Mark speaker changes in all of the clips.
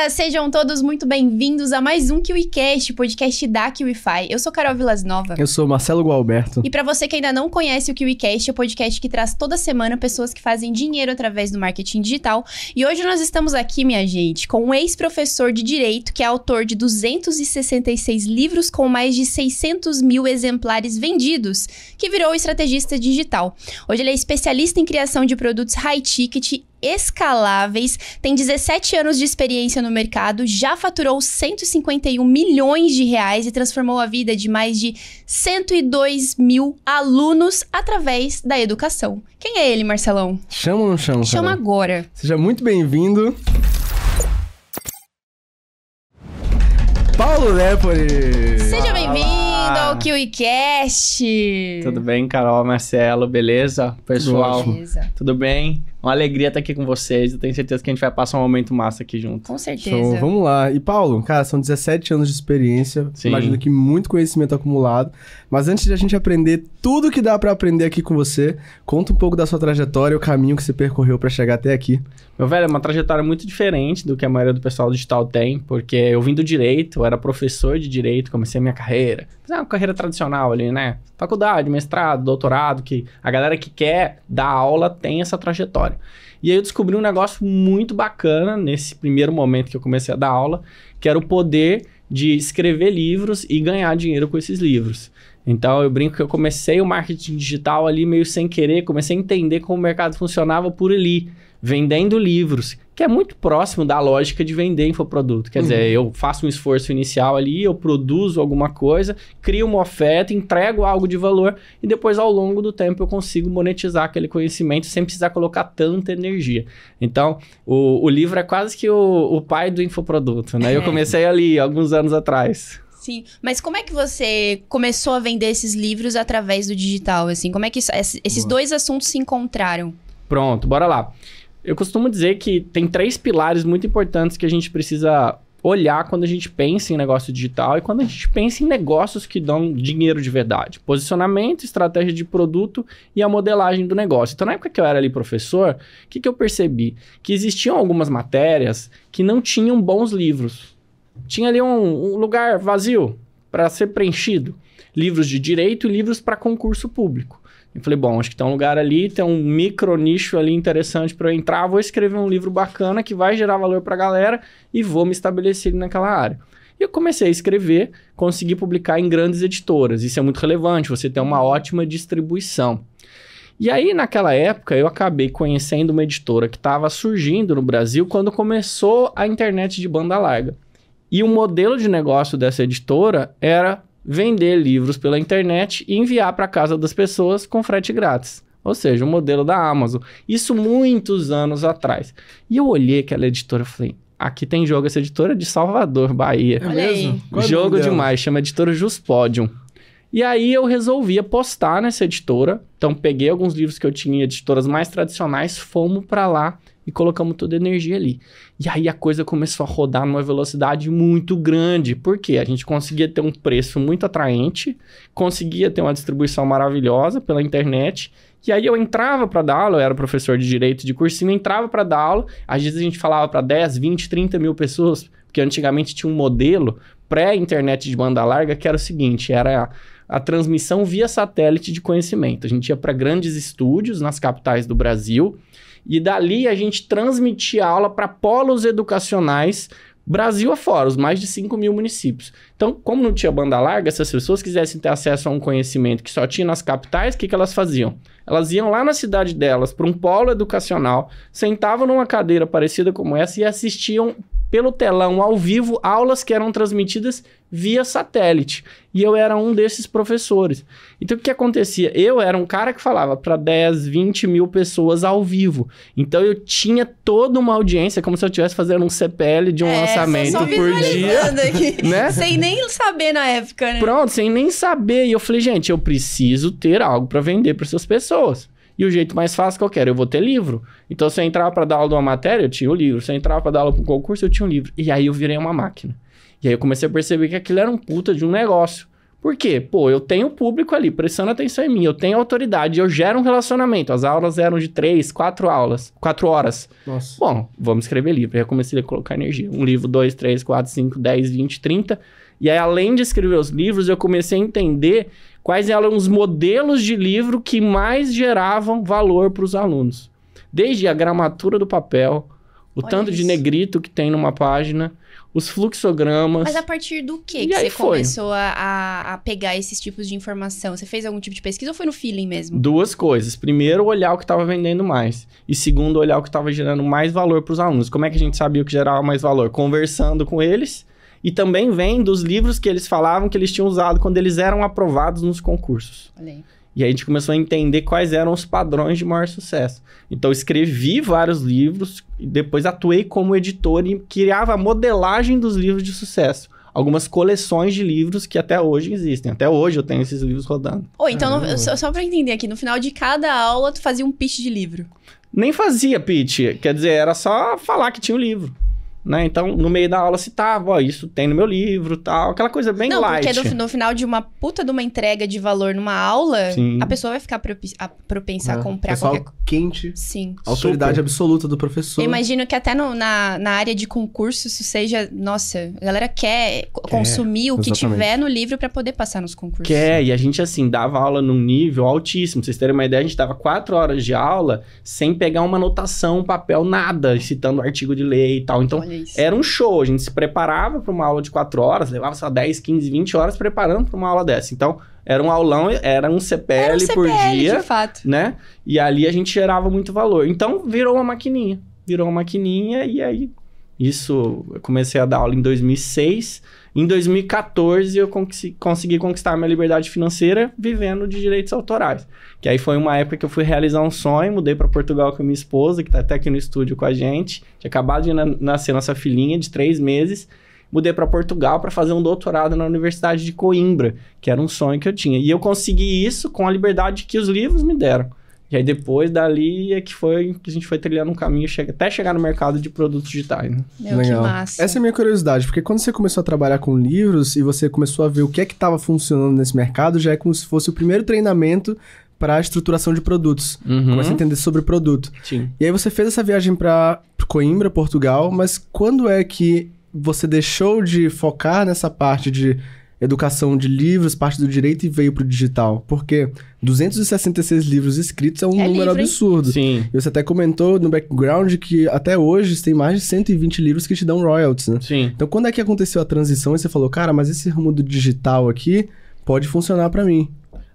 Speaker 1: galera, sejam todos muito bem-vindos a mais um KiwiCast, podcast da KiwiFi. Eu sou Carol Vilasnova.
Speaker 2: Eu sou Marcelo Gualberto.
Speaker 1: E pra você que ainda não conhece o KiwiCast, é o podcast que traz toda semana pessoas que fazem dinheiro através do marketing digital. E hoje nós estamos aqui, minha gente, com um ex-professor de Direito, que é autor de 266 livros com mais de 600 mil exemplares vendidos, que virou estrategista digital. Hoje ele é especialista em criação de produtos high-ticket escaláveis, tem 17 anos de experiência no mercado, já faturou 151 milhões de reais e transformou a vida de mais de 102 mil alunos através da educação. Quem é ele, Marcelão?
Speaker 2: Chama ou não chama?
Speaker 1: Chama
Speaker 2: Carol?
Speaker 1: Agora.
Speaker 2: Seja muito bem-vindo, Paulo Lepore.
Speaker 1: Seja bem-vindo ao KiwiCast.
Speaker 3: Tudo bem, Carol, Marcelo, beleza? Pessoal,
Speaker 1: Beleza.
Speaker 3: tudo bem? Uma alegria estar aqui com vocês. Eu tenho certeza que a gente vai passar um momento massa aqui junto.
Speaker 1: Com certeza.
Speaker 2: Show, vamos lá. E Paulo, cara, são 17 anos de experiência.
Speaker 3: Sim.
Speaker 2: Imagino que muito conhecimento acumulado. Mas antes de a gente aprender tudo que dá pra aprender aqui com você, conta um pouco da sua trajetória, o caminho que você percorreu pra chegar até aqui.
Speaker 3: Meu velho, é uma trajetória muito diferente do que a maioria do pessoal digital tem, porque eu vim do direito, eu era professor de direito, comecei a minha carreira. Fiz uma carreira tradicional ali, né? Faculdade, mestrado, doutorado, que a galera que quer dar aula tem essa trajetória. E aí eu descobri um negócio muito bacana nesse primeiro momento que eu comecei a dar aula, que era o poder de escrever livros e ganhar dinheiro com esses livros. Então eu brinco que eu comecei o marketing digital ali meio sem querer, comecei a entender como o mercado funcionava por ali, vendendo livros, que é muito próximo da lógica de vender infoproduto. Quer dizer, eu faço um esforço inicial ali, eu produzo alguma coisa, crio uma oferta, entrego algo de valor e depois ao longo do tempo eu consigo monetizar aquele conhecimento sem precisar colocar tanta energia. Então, o livro é quase que o pai do infoproduto, né? Eu comecei ali alguns anos atrás.
Speaker 1: Sim, mas como é que você começou a vender esses livros através do digital, assim? Como é que esses dois assuntos se encontraram?
Speaker 3: Pronto, bora lá. Eu costumo dizer que tem 3 pilares muito importantes que a gente precisa olhar quando a gente pensa em negócio digital e quando a gente pensa em negócios que dão dinheiro de verdade. Posicionamento, estratégia de produto e a modelagem do negócio. Então, na época que eu era ali professor, o que eu percebi? Que existiam algumas matérias que não tinham bons livros. Tinha ali um lugar vazio para ser preenchido. Livros de direito e livros para concurso público. Eu falei, bom, acho que tem um lugar ali, tem um micro nicho ali interessante para eu entrar, vou escrever um livro bacana que vai gerar valor para a galera e vou me estabelecer naquela área. E eu comecei a escrever, consegui publicar em grandes editoras. Isso é muito relevante, você tem uma ótima distribuição. E aí, naquela época, eu acabei conhecendo uma editora que estava surgindo no Brasil quando começou a internet de banda larga. E o modelo de negócio dessa editora era vender livros pela internet e enviar para casa das pessoas com frete grátis. Ou seja, o modelo da Amazon. Isso muitos anos atrás. E eu olhei aquela editora e falei, aqui tem jogo, essa editora é de Salvador, Bahia.
Speaker 2: É mesmo? Qual é o
Speaker 3: Jogo
Speaker 2: nome dela?
Speaker 3: demais, chama Editora Juspodium. E aí eu resolvi apostar nessa editora. Então peguei alguns livros que eu tinha, editoras mais tradicionais, fomos para lá e colocamos toda a energia ali. E aí a coisa começou a rodar numa velocidade muito grande. Por quê? A gente conseguia ter um preço muito atraente, conseguia ter uma distribuição maravilhosa pela internet. E aí eu entrava para dar aula, eu era professor de direito de cursinho, entrava para dar aula. Às vezes a gente falava para 10, 20, 30 mil pessoas, porque antigamente tinha um modelo pré-internet de banda larga que era o seguinte, era a transmissão via satélite de conhecimento. A gente ia para grandes estúdios nas capitais do Brasil, e dali a gente transmitia aula para polos educacionais Brasil afora, os mais de 5 mil municípios. Então, como não tinha banda larga, se as pessoas quisessem ter acesso a um conhecimento que só tinha nas capitais, o que elas faziam? Elas iam lá na cidade delas, para um polo educacional, sentavam numa cadeira parecida como essa e assistiam pelo telão, ao vivo, aulas que eram transmitidas via satélite. E eu era um desses professores. Então, o que acontecia? Eu era um cara que falava para 10, 20 mil pessoas ao vivo. Então, eu tinha toda uma audiência, como se eu estivesse fazendo um CPL de um lançamento
Speaker 1: só
Speaker 3: por dia.
Speaker 1: Aqui,
Speaker 3: né?
Speaker 1: Sem nem saber na época, né?
Speaker 3: Pronto, sem nem saber. E eu falei, gente, eu preciso ter algo para vender para essas pessoas. E o jeito mais fácil que eu quero, eu vou ter livro. Então, se eu entrava para dar aula de uma matéria, eu tinha o livro. Se eu entrava para dar aula para um concurso, eu tinha um livro. E aí eu virei uma máquina. E aí eu comecei a perceber que aquilo era um puta de um negócio. Por quê? Pô, eu tenho público ali prestando atenção em mim, eu tenho autoridade, eu gero um relacionamento. As aulas eram de 3, 4 horas.
Speaker 2: Nossa.
Speaker 3: Bom, vamos escrever livro. Aí eu comecei a colocar energia. Um livro, 2, 3, 4, 5, 10, 20, 30. E aí, além de escrever os livros, eu comecei a entender quais eram os modelos de livro que mais geravam valor para os alunos. Desde a gramatura do papel, o tanto de negrito que tem numa página, os fluxogramas.
Speaker 1: Mas a partir do que você começou a pegar esses tipos de informação? Você fez algum tipo de pesquisa ou foi no feeling mesmo?
Speaker 3: 2 coisas. Primeiro, olhar o que estava vendendo mais. E segundo, olhar o que estava gerando mais valor para os alunos. Como é que a gente sabia o que gerava mais valor? Conversando com eles. E também vem dos livros que eles falavam que eles tinham usado quando eles eram aprovados nos concursos.
Speaker 1: Olha aí.
Speaker 3: E aí a gente começou a entender quais eram os padrões de maior sucesso. Então eu escrevi vários livros, e depois atuei como editor e criava a modelagem dos livros de sucesso. Algumas coleções de livros que até hoje existem. Até hoje eu tenho esses livros rodando.
Speaker 1: Então, só pra entender aqui, no final de cada aula tu fazia um pitch de livro?
Speaker 3: Nem fazia pitch, quer dizer, era só falar que tinha o livro. Né? Então, no meio da aula citava, ó, isso tem no meu livro, tal, aquela coisa bem light.
Speaker 1: Não, porque no final de uma puta de uma entrega de valor numa aula,
Speaker 3: Sim.
Speaker 1: a pessoa vai ficar propensa a comprar
Speaker 2: pessoal
Speaker 1: qualquer...
Speaker 2: quente.
Speaker 1: Sim.
Speaker 2: Autoridade absoluta do professor.
Speaker 1: Eu imagino que até na área de concurso isso seja... Nossa, a galera quer consumir o que tiver no livro pra poder passar nos concursos.
Speaker 3: E a gente, assim, dava aula num nível altíssimo. Pra vocês terem uma ideia, a gente dava 4 horas de aula sem pegar uma anotação, um papel, nada, citando artigo de lei e tal. Então, era um show. A gente se preparava para uma aula de 4 horas, levava só 10, 15, 20 horas preparando para uma aula dessa. Então, era um aulão, era um CPL por dia,
Speaker 1: de fato.
Speaker 3: Né? E ali a gente gerava muito valor. Então, virou uma maquininha. E aí, isso, eu comecei a dar aula em 2006. Em 2014, eu consegui conquistar a minha liberdade financeira vivendo de direitos autorais. Que aí foi uma época que eu fui realizar um sonho, mudei para Portugal com a minha esposa, que tá até aqui no estúdio com a gente. Tinha acabado de nascer nossa filhinha de 3 meses. Mudei para Portugal para fazer um doutorado na Universidade de Coimbra, que era um sonho que eu tinha. E eu consegui isso com a liberdade que os livros me deram. E aí depois dali é que a gente foi trilhando um caminho até chegar no mercado de produtos digitais, né?
Speaker 1: Meu, legal. Que massa.
Speaker 2: Essa é a minha curiosidade, porque quando você começou a trabalhar com livros e você começou a ver o que é que estava funcionando nesse mercado, já é como se fosse o primeiro treinamento para a estruturação de produtos. Começa a entender sobre o produto.
Speaker 3: Sim.
Speaker 2: E aí você fez essa viagem para Coimbra, Portugal, mas quando é que você deixou de focar nessa parte de educação de livros, parte do direito, e veio pro digital? Porque 266 livros escritos é um número absurdo.
Speaker 3: Sim.
Speaker 2: E você até comentou no background que até hoje tem mais de 120 livros que te dão royalties, né?
Speaker 3: Sim.
Speaker 2: Então, quando é que aconteceu a transição e você falou, cara, mas esse ramo do digital aqui pode funcionar para mim?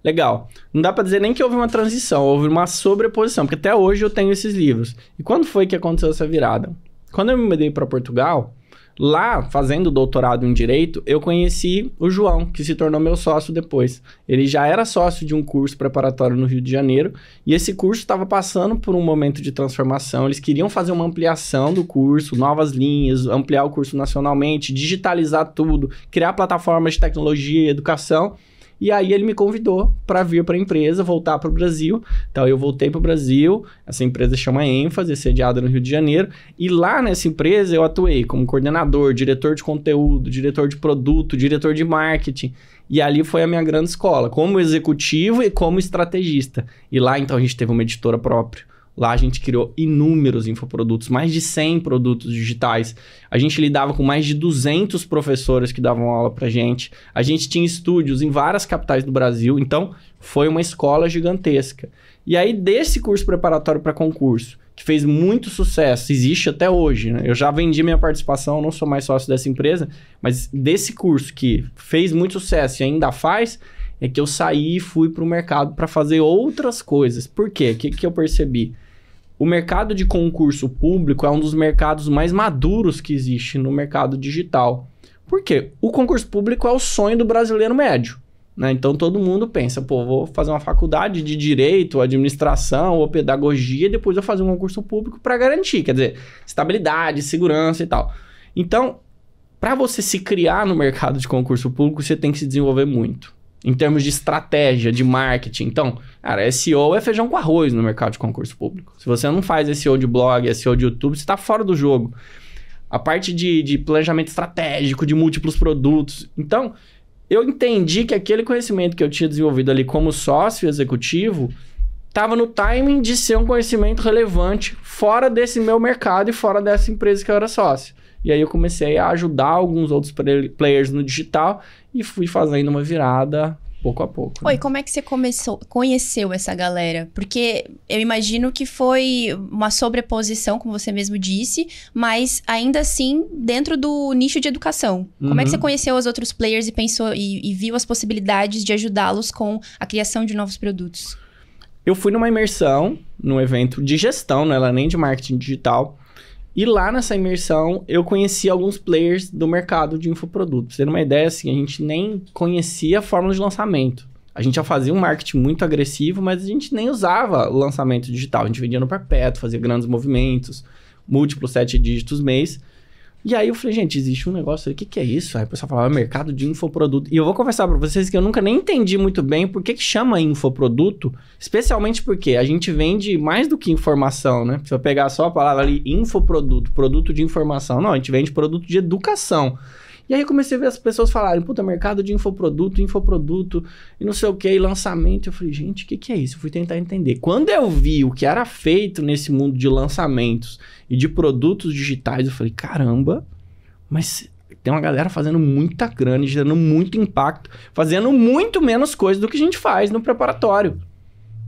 Speaker 3: Legal. Não dá pra dizer nem que houve uma transição, houve uma sobreposição, porque até hoje eu tenho esses livros. E quando foi que aconteceu essa virada? Quando eu me mudei para Portugal, lá, fazendo doutorado em Direito, eu conheci o João, que se tornou meu sócio depois. Ele já era sócio de um curso preparatório no Rio de Janeiro, e esse curso estava passando por um momento de transformação. Eles queriam fazer uma ampliação do curso, novas linhas, ampliar o curso nacionalmente, digitalizar tudo, criar plataformas de tecnologia e educação. E aí ele me convidou para vir para a empresa, voltar para o Brasil. Então eu voltei para o Brasil, essa empresa chama ênfase, é sediada no Rio de Janeiro. E lá nessa empresa eu atuei como coordenador, diretor de conteúdo, diretor de produto, diretor de marketing. E ali foi a minha grande escola, como executivo e como estrategista. E lá então a gente teve uma editora própria. Lá a gente criou inúmeros infoprodutos, mais de 100 produtos digitais. A gente lidava com mais de 200 professores que davam aula pra gente. A gente tinha estúdios em várias capitais do Brasil. Então, foi uma escola gigantesca. E aí, desse curso preparatório para concurso, que fez muito sucesso, existe até hoje, né? Eu já vendi minha participação, não sou mais sócio dessa empresa, mas desse curso que fez muito sucesso e ainda faz, é que eu saí e fui para o mercado para fazer outras coisas. Por quê? O que eu percebi? O mercado de concurso público é um dos mercados mais maduros que existe no mercado digital. Por quê? O concurso público é o sonho do brasileiro médio, né? Então todo mundo pensa, pô, vou fazer uma faculdade de direito, administração ou pedagogia e depois vou fazer um concurso público para garantir, quer dizer, estabilidade, segurança e tal. Então, para você se criar no mercado de concurso público, você tem que se desenvolver muito. Em termos de estratégia, de marketing. Então, cara, SEO é feijão com arroz no mercado de concurso público. Se você não faz SEO de blog, SEO de YouTube, você está fora do jogo. A parte de planejamento estratégico, de múltiplos produtos. Então, eu entendi que aquele conhecimento que eu tinha desenvolvido ali como sócio executivo estava no timing de ser um conhecimento relevante fora desse meu mercado e fora dessa empresa que eu era sócio. E aí eu comecei a ajudar alguns outros players no digital e fui fazendo uma virada pouco a pouco.
Speaker 1: Oi, como é que você conheceu essa galera? Porque eu imagino que foi uma sobreposição, como você mesmo disse, mas ainda assim dentro do nicho de educação. Como é que você conheceu os outros players e pensou e viu as possibilidades de ajudá-los com a criação de novos produtos?
Speaker 3: Eu fui numa imersão, num evento de gestão, não era nem de marketing digital. E lá nessa imersão, eu conheci alguns players do mercado de infoproduto. Pra você ter uma ideia, assim, a gente nem conhecia a fórmula de lançamento. A gente já fazia um marketing muito agressivo, mas a gente nem usava o lançamento digital. A gente vendia no perpétuo, fazia grandes movimentos, múltiplos 7 dígitos mês. E aí eu falei, gente, existe um negócio aí, o que é isso? Aí o pessoal falava, mercado de infoproduto. E eu vou confessar pra vocês que eu nunca nem entendi muito bem por que chama infoproduto, especialmente porque a gente vende mais do que informação, né? Se eu pegar só a palavra ali, infoproduto, produto de informação. Não, a gente vende produto de educação. E aí eu comecei a ver as pessoas falarem, puta, mercado de infoproduto, e não sei o que, lançamento. Eu falei, gente, o que é isso? Eu fui tentar entender. Quando eu vi o que era feito nesse mundo de lançamentos e de produtos digitais, eu falei, caramba, mas tem uma galera fazendo muita grana, gerando muito impacto, fazendo muito menos coisa do que a gente faz no preparatório.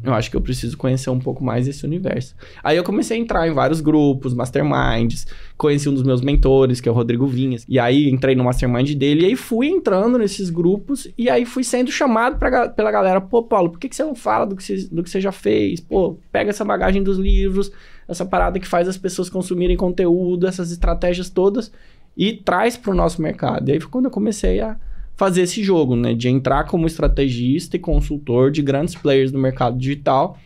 Speaker 3: Eu acho que eu preciso conhecer um pouco mais esse universo. Aí eu comecei a entrar em vários grupos, masterminds, conheci um dos meus mentores, que é o Rodrigo Vinhas, e aí entrei no mastermind dele, e aí fui entrando nesses grupos, e aí fui sendo chamado pela galera, pô, Paulo, por que você não fala do que você já fez? Pô, pega essa bagagem dos livros, essa parada que faz as pessoas consumirem conteúdo, essas estratégias todas, e traz para o nosso mercado. E aí foi quando eu comecei a fazer esse jogo, né? De entrar como estrategista e consultor de grandes players do mercado digital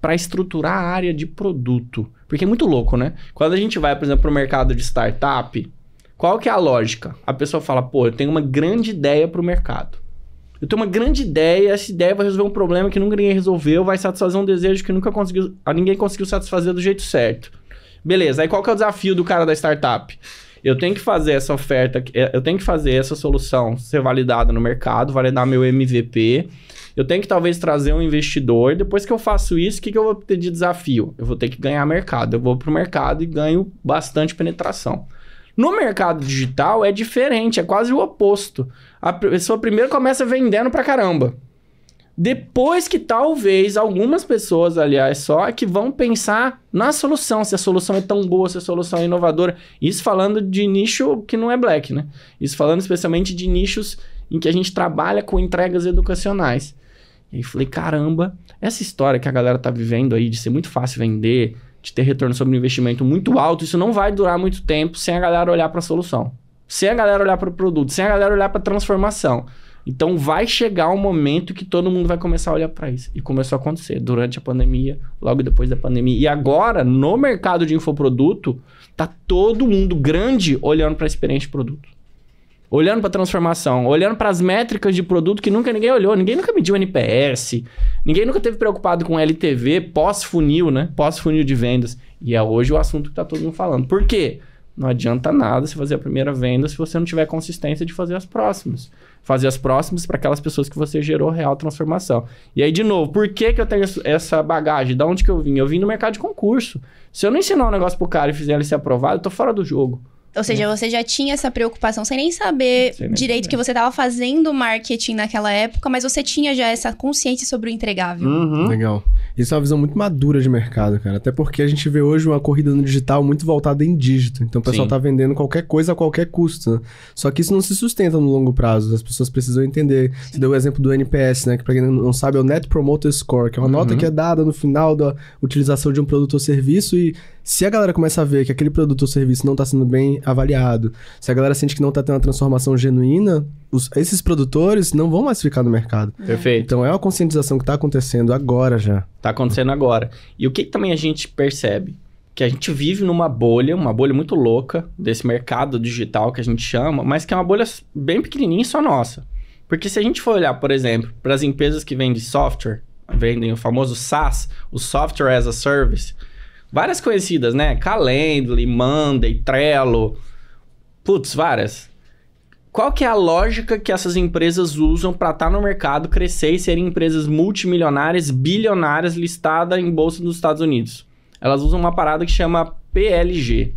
Speaker 3: para estruturar a área de produto. Porque é muito louco, né? Quando a gente vai, por exemplo, para o mercado de startup, qual que é a lógica? A pessoa fala, pô, eu tenho uma grande ideia para o mercado. Eu tenho uma grande ideia, essa ideia vai resolver um problema que nunca ninguém resolveu, vai satisfazer um desejo que ninguém conseguiu satisfazer do jeito certo. Beleza, aí qual que é o desafio do cara da startup? Eu tenho que fazer essa oferta, eu tenho que fazer essa solução ser validada no mercado, validar meu MVP. Eu tenho que talvez trazer um investidor. Depois que eu faço isso, o que eu vou ter de desafio? Eu vou ter que ganhar mercado. Eu vou para o mercado e ganho bastante penetração. No mercado digital é diferente, é quase o oposto. A pessoa primeiro começa vendendo pra caramba. Depois que talvez algumas pessoas, aliás, só que vão pensar na solução, se a solução é tão boa, se a solução é inovadora. Isso falando de nicho que não é black, né? Isso falando especialmente de nichos em que a gente trabalha com entregas educacionais. E aí falei, caramba, essa história que a galera tá vivendo aí de ser muito fácil vender, de ter retorno sobre um investimento muito alto, isso não vai durar muito tempo sem a galera olhar para a solução. Sem a galera olhar para o produto, sem a galera olhar para a transformação. Então vai chegar um momento que todo mundo vai começar a olhar para isso. E começou a acontecer durante a pandemia, logo depois da pandemia. E agora, no mercado de infoproduto, tá todo mundo grande olhando para a experiência de produto. Olhando para a transformação, olhando para as métricas de produto que ninguém olhou. Ninguém nunca mediu NPS, ninguém nunca teve preocupado com LTV pós-funil, né? Pós-funil de vendas. E é hoje o assunto que tá todo mundo falando. Por quê? Não adianta nada você fazer a primeira venda se você não tiver consistência de fazer as próximas. Fazer as próximas para aquelas pessoas que você gerou real transformação. E aí, de novo, por que eu tenho essa bagagem? Da onde que eu vim? Eu vim no mercado de concurso. Se eu não ensinar um negócio pro cara e fizer ele ser aprovado, eu tô fora do jogo.
Speaker 1: Ou seja, você já tinha essa preocupação sem nem saber direito que você estava fazendo marketing naquela época, mas você tinha já essa consciência sobre o entregável.
Speaker 2: Uhum. Legal. Isso é uma visão muito madura de mercado, cara. Até porque a gente vê hoje uma corrida no digital muito voltada em dígito. Então o pessoal tá vendendo qualquer coisa a qualquer custo, né? Só que isso não se sustenta no longo prazo. As pessoas precisam entender. Você deu o exemplo do NPS, né? Que pra quem não sabe é o Net Promoter Score, que é uma nota que é dada no final da utilização de um produto ou serviço. E se a galera começa a ver que aquele produto ou serviço não tá sendo bem avaliado, se a galera sente que não tá tendo uma transformação genuína, esses produtores não vão mais ficar no mercado.
Speaker 3: Perfeito.
Speaker 2: Então é uma conscientização que tá acontecendo agora já.
Speaker 3: Tá acontecendo agora. E o que também a gente percebe? Que a gente vive numa bolha muito louca desse mercado digital que a gente chama, mas que é uma bolha bem pequenininha e só nossa. Porque se a gente for olhar, por exemplo, para as empresas que vendem software, vendem o famoso SaaS, o Software as a Service, várias conhecidas, né? Calendly, Monday, Trello, várias. qual que é a lógica que essas empresas usam para estar no mercado, crescer e serem empresas multimilionárias, bilionárias, listadas em bolsa dos Estados Unidos? Elas usam uma parada que chama PLG.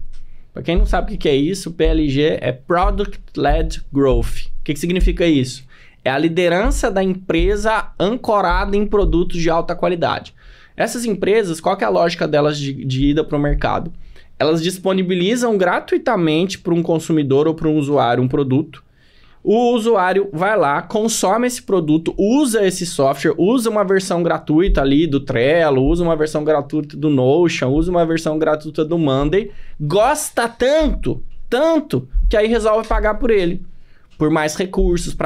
Speaker 3: Para quem não sabe o que é isso, PLG é Product Led Growth. O que significa isso? É a liderança da empresa ancorada em produtos de alta qualidade. Essas empresas, qual que é a lógica delas de ida para o mercado? Elas disponibilizam gratuitamente para um consumidor ou para um usuário um produto. O usuário vai lá, consome esse produto, usa esse software, usa uma versão gratuita ali do Trello, usa uma versão gratuita do Notion, usa uma versão gratuita do Monday, gosta tanto, que aí resolve pagar por ele, por mais recursos,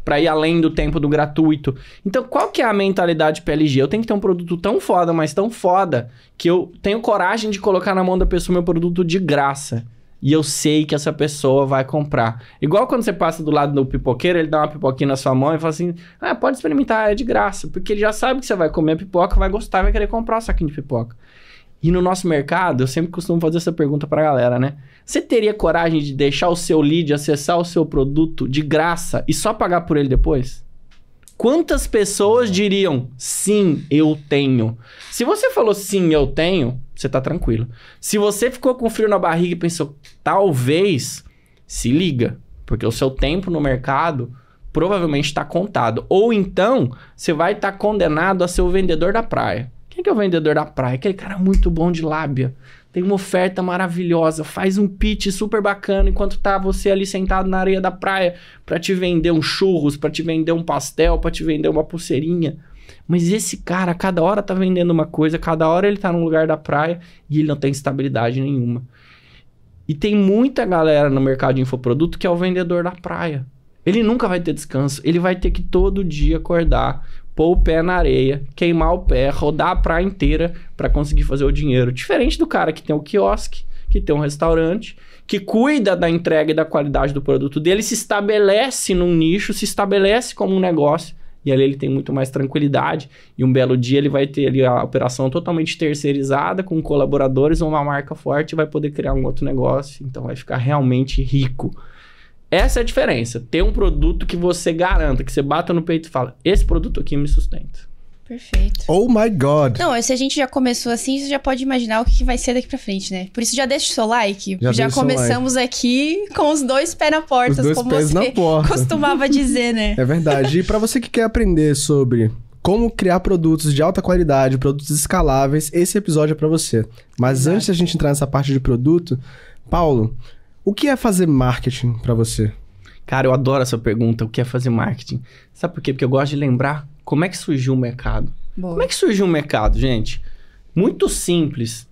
Speaker 3: para ir além do tempo do gratuito. Então, qual que é a mentalidade PLG? Eu tenho que ter um produto tão foda, mas tão foda, que eu tenho coragem de colocar na mão da pessoa meu produto de graça. E eu sei que essa pessoa vai comprar. Igual quando você passa do lado do pipoqueiro, ele dá uma pipoquinha na sua mão e fala assim, pode experimentar, é de graça. Porque ele já sabe que você vai comer a pipoca, vai gostar e vai querer comprar o saquinho de pipoca. E no nosso mercado, eu sempre costumo fazer essa pergunta pra galera, né? Você teria coragem de deixar o seu lead acessar o seu produto de graça e só pagar por ele depois? Quantas pessoas diriam, sim, eu tenho? Se você falou sim, eu tenho, você tá tranquilo. Se você ficou com frio na barriga e pensou, talvez, se liga, porque o seu tempo no mercado provavelmente está contado. Ou então, você vai estar condenado a ser o vendedor da praia. Quem que é o vendedor da praia? Aquele cara muito bom de lábia. Tem uma oferta maravilhosa, faz um pitch super bacana enquanto tá você ali sentado na areia da praia para te vender um churros, para te vender um pastel, para te vender uma pulseirinha. Mas esse cara, cada hora tá vendendo uma coisa, cada hora ele tá num lugar da praia e ele não tem estabilidade nenhuma. E tem muita galera no mercado de infoproduto que é o vendedor da praia. Ele nunca vai ter descanso, ele vai ter que todo dia acordar, pôr o pé na areia, queimar o pé, rodar a praia inteira para conseguir fazer o dinheiro. Diferente do cara que tem o quiosque, que tem um restaurante, que cuida da entrega e da qualidade do produto dele, se estabelece num nicho, se estabelece como um negócio, e ali ele tem muito mais tranquilidade, e um belo dia ele vai ter ali a operação totalmente terceirizada, com colaboradores ou uma marca forte, e vai poder criar um outro negócio, então vai ficar realmente rico. Essa é a diferença. Ter um produto que você garanta, que você bata no peito e fala, esse produto aqui me sustenta.
Speaker 1: Perfeito.
Speaker 2: Oh my God.
Speaker 1: Não, se a gente já começou assim, você já pode imaginar o que vai ser daqui pra frente, né? Por isso já deixa o seu like. Já começamos aqui com os dois pés na porta, como você costumava dizer, né?
Speaker 2: É verdade. E pra você que quer aprender sobre como criar produtos de alta qualidade, produtos escaláveis, esse episódio é pra você. Mas antes da gente entrar nessa parte de produto, Paulo, o que é fazer marketing pra você?
Speaker 3: Cara, eu adoro essa pergunta, o que é fazer marketing? Sabe por quê? Porque eu gosto de lembrar como é que surgiu o mercado. Boa. Como é que surgiu o mercado, gente? Muito simples.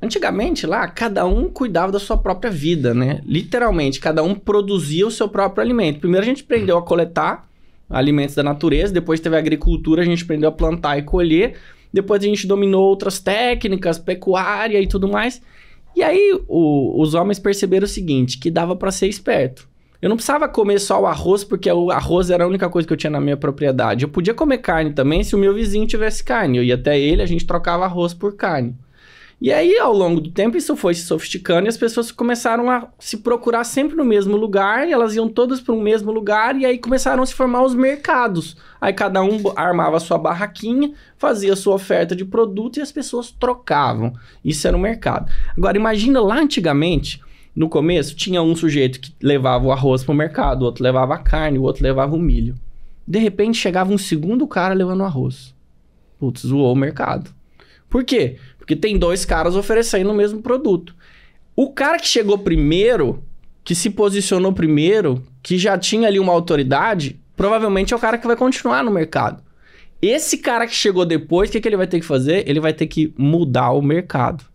Speaker 3: Antigamente lá, cada um cuidava da sua própria vida, né? Literalmente, cada um produzia o seu próprio alimento. Primeiro a gente aprendeu a coletar alimentos da natureza, depois teve a agricultura, a gente aprendeu a plantar e colher, depois a gente dominou outras técnicas, pecuária e tudo mais. E aí, os homens perceberam o seguinte, que dava para ser esperto. Eu não precisava comer só o arroz, porque o arroz era a única coisa que eu tinha na minha propriedade. Eu podia comer carne também se o meu vizinho tivesse carne. Eu ia até ele, a gente trocava arroz por carne. E aí, ao longo do tempo, isso foi se sofisticando e as pessoas começaram a se procurar sempre no mesmo lugar, e elas iam todas para o mesmo lugar, e aí começaram a se formar os mercados. Aí cada um armava a sua barraquinha, fazia a sua oferta de produto e as pessoas trocavam. Isso era o mercado. Agora, imagina lá antigamente, no começo, tinha um sujeito que levava o arroz para o mercado, o outro levava a carne, o outro levava o milho. De repente, chegava um segundo cara levando o arroz. Putz, zoou o mercado. Por quê? Porque tem dois caras oferecendo o mesmo produto. O cara que chegou primeiro, que se posicionou primeiro, que já tinha ali uma autoridade, provavelmente é o cara que vai continuar no mercado. Esse cara que chegou depois, o que ele vai ter que fazer? Ele vai ter que mudar o mercado.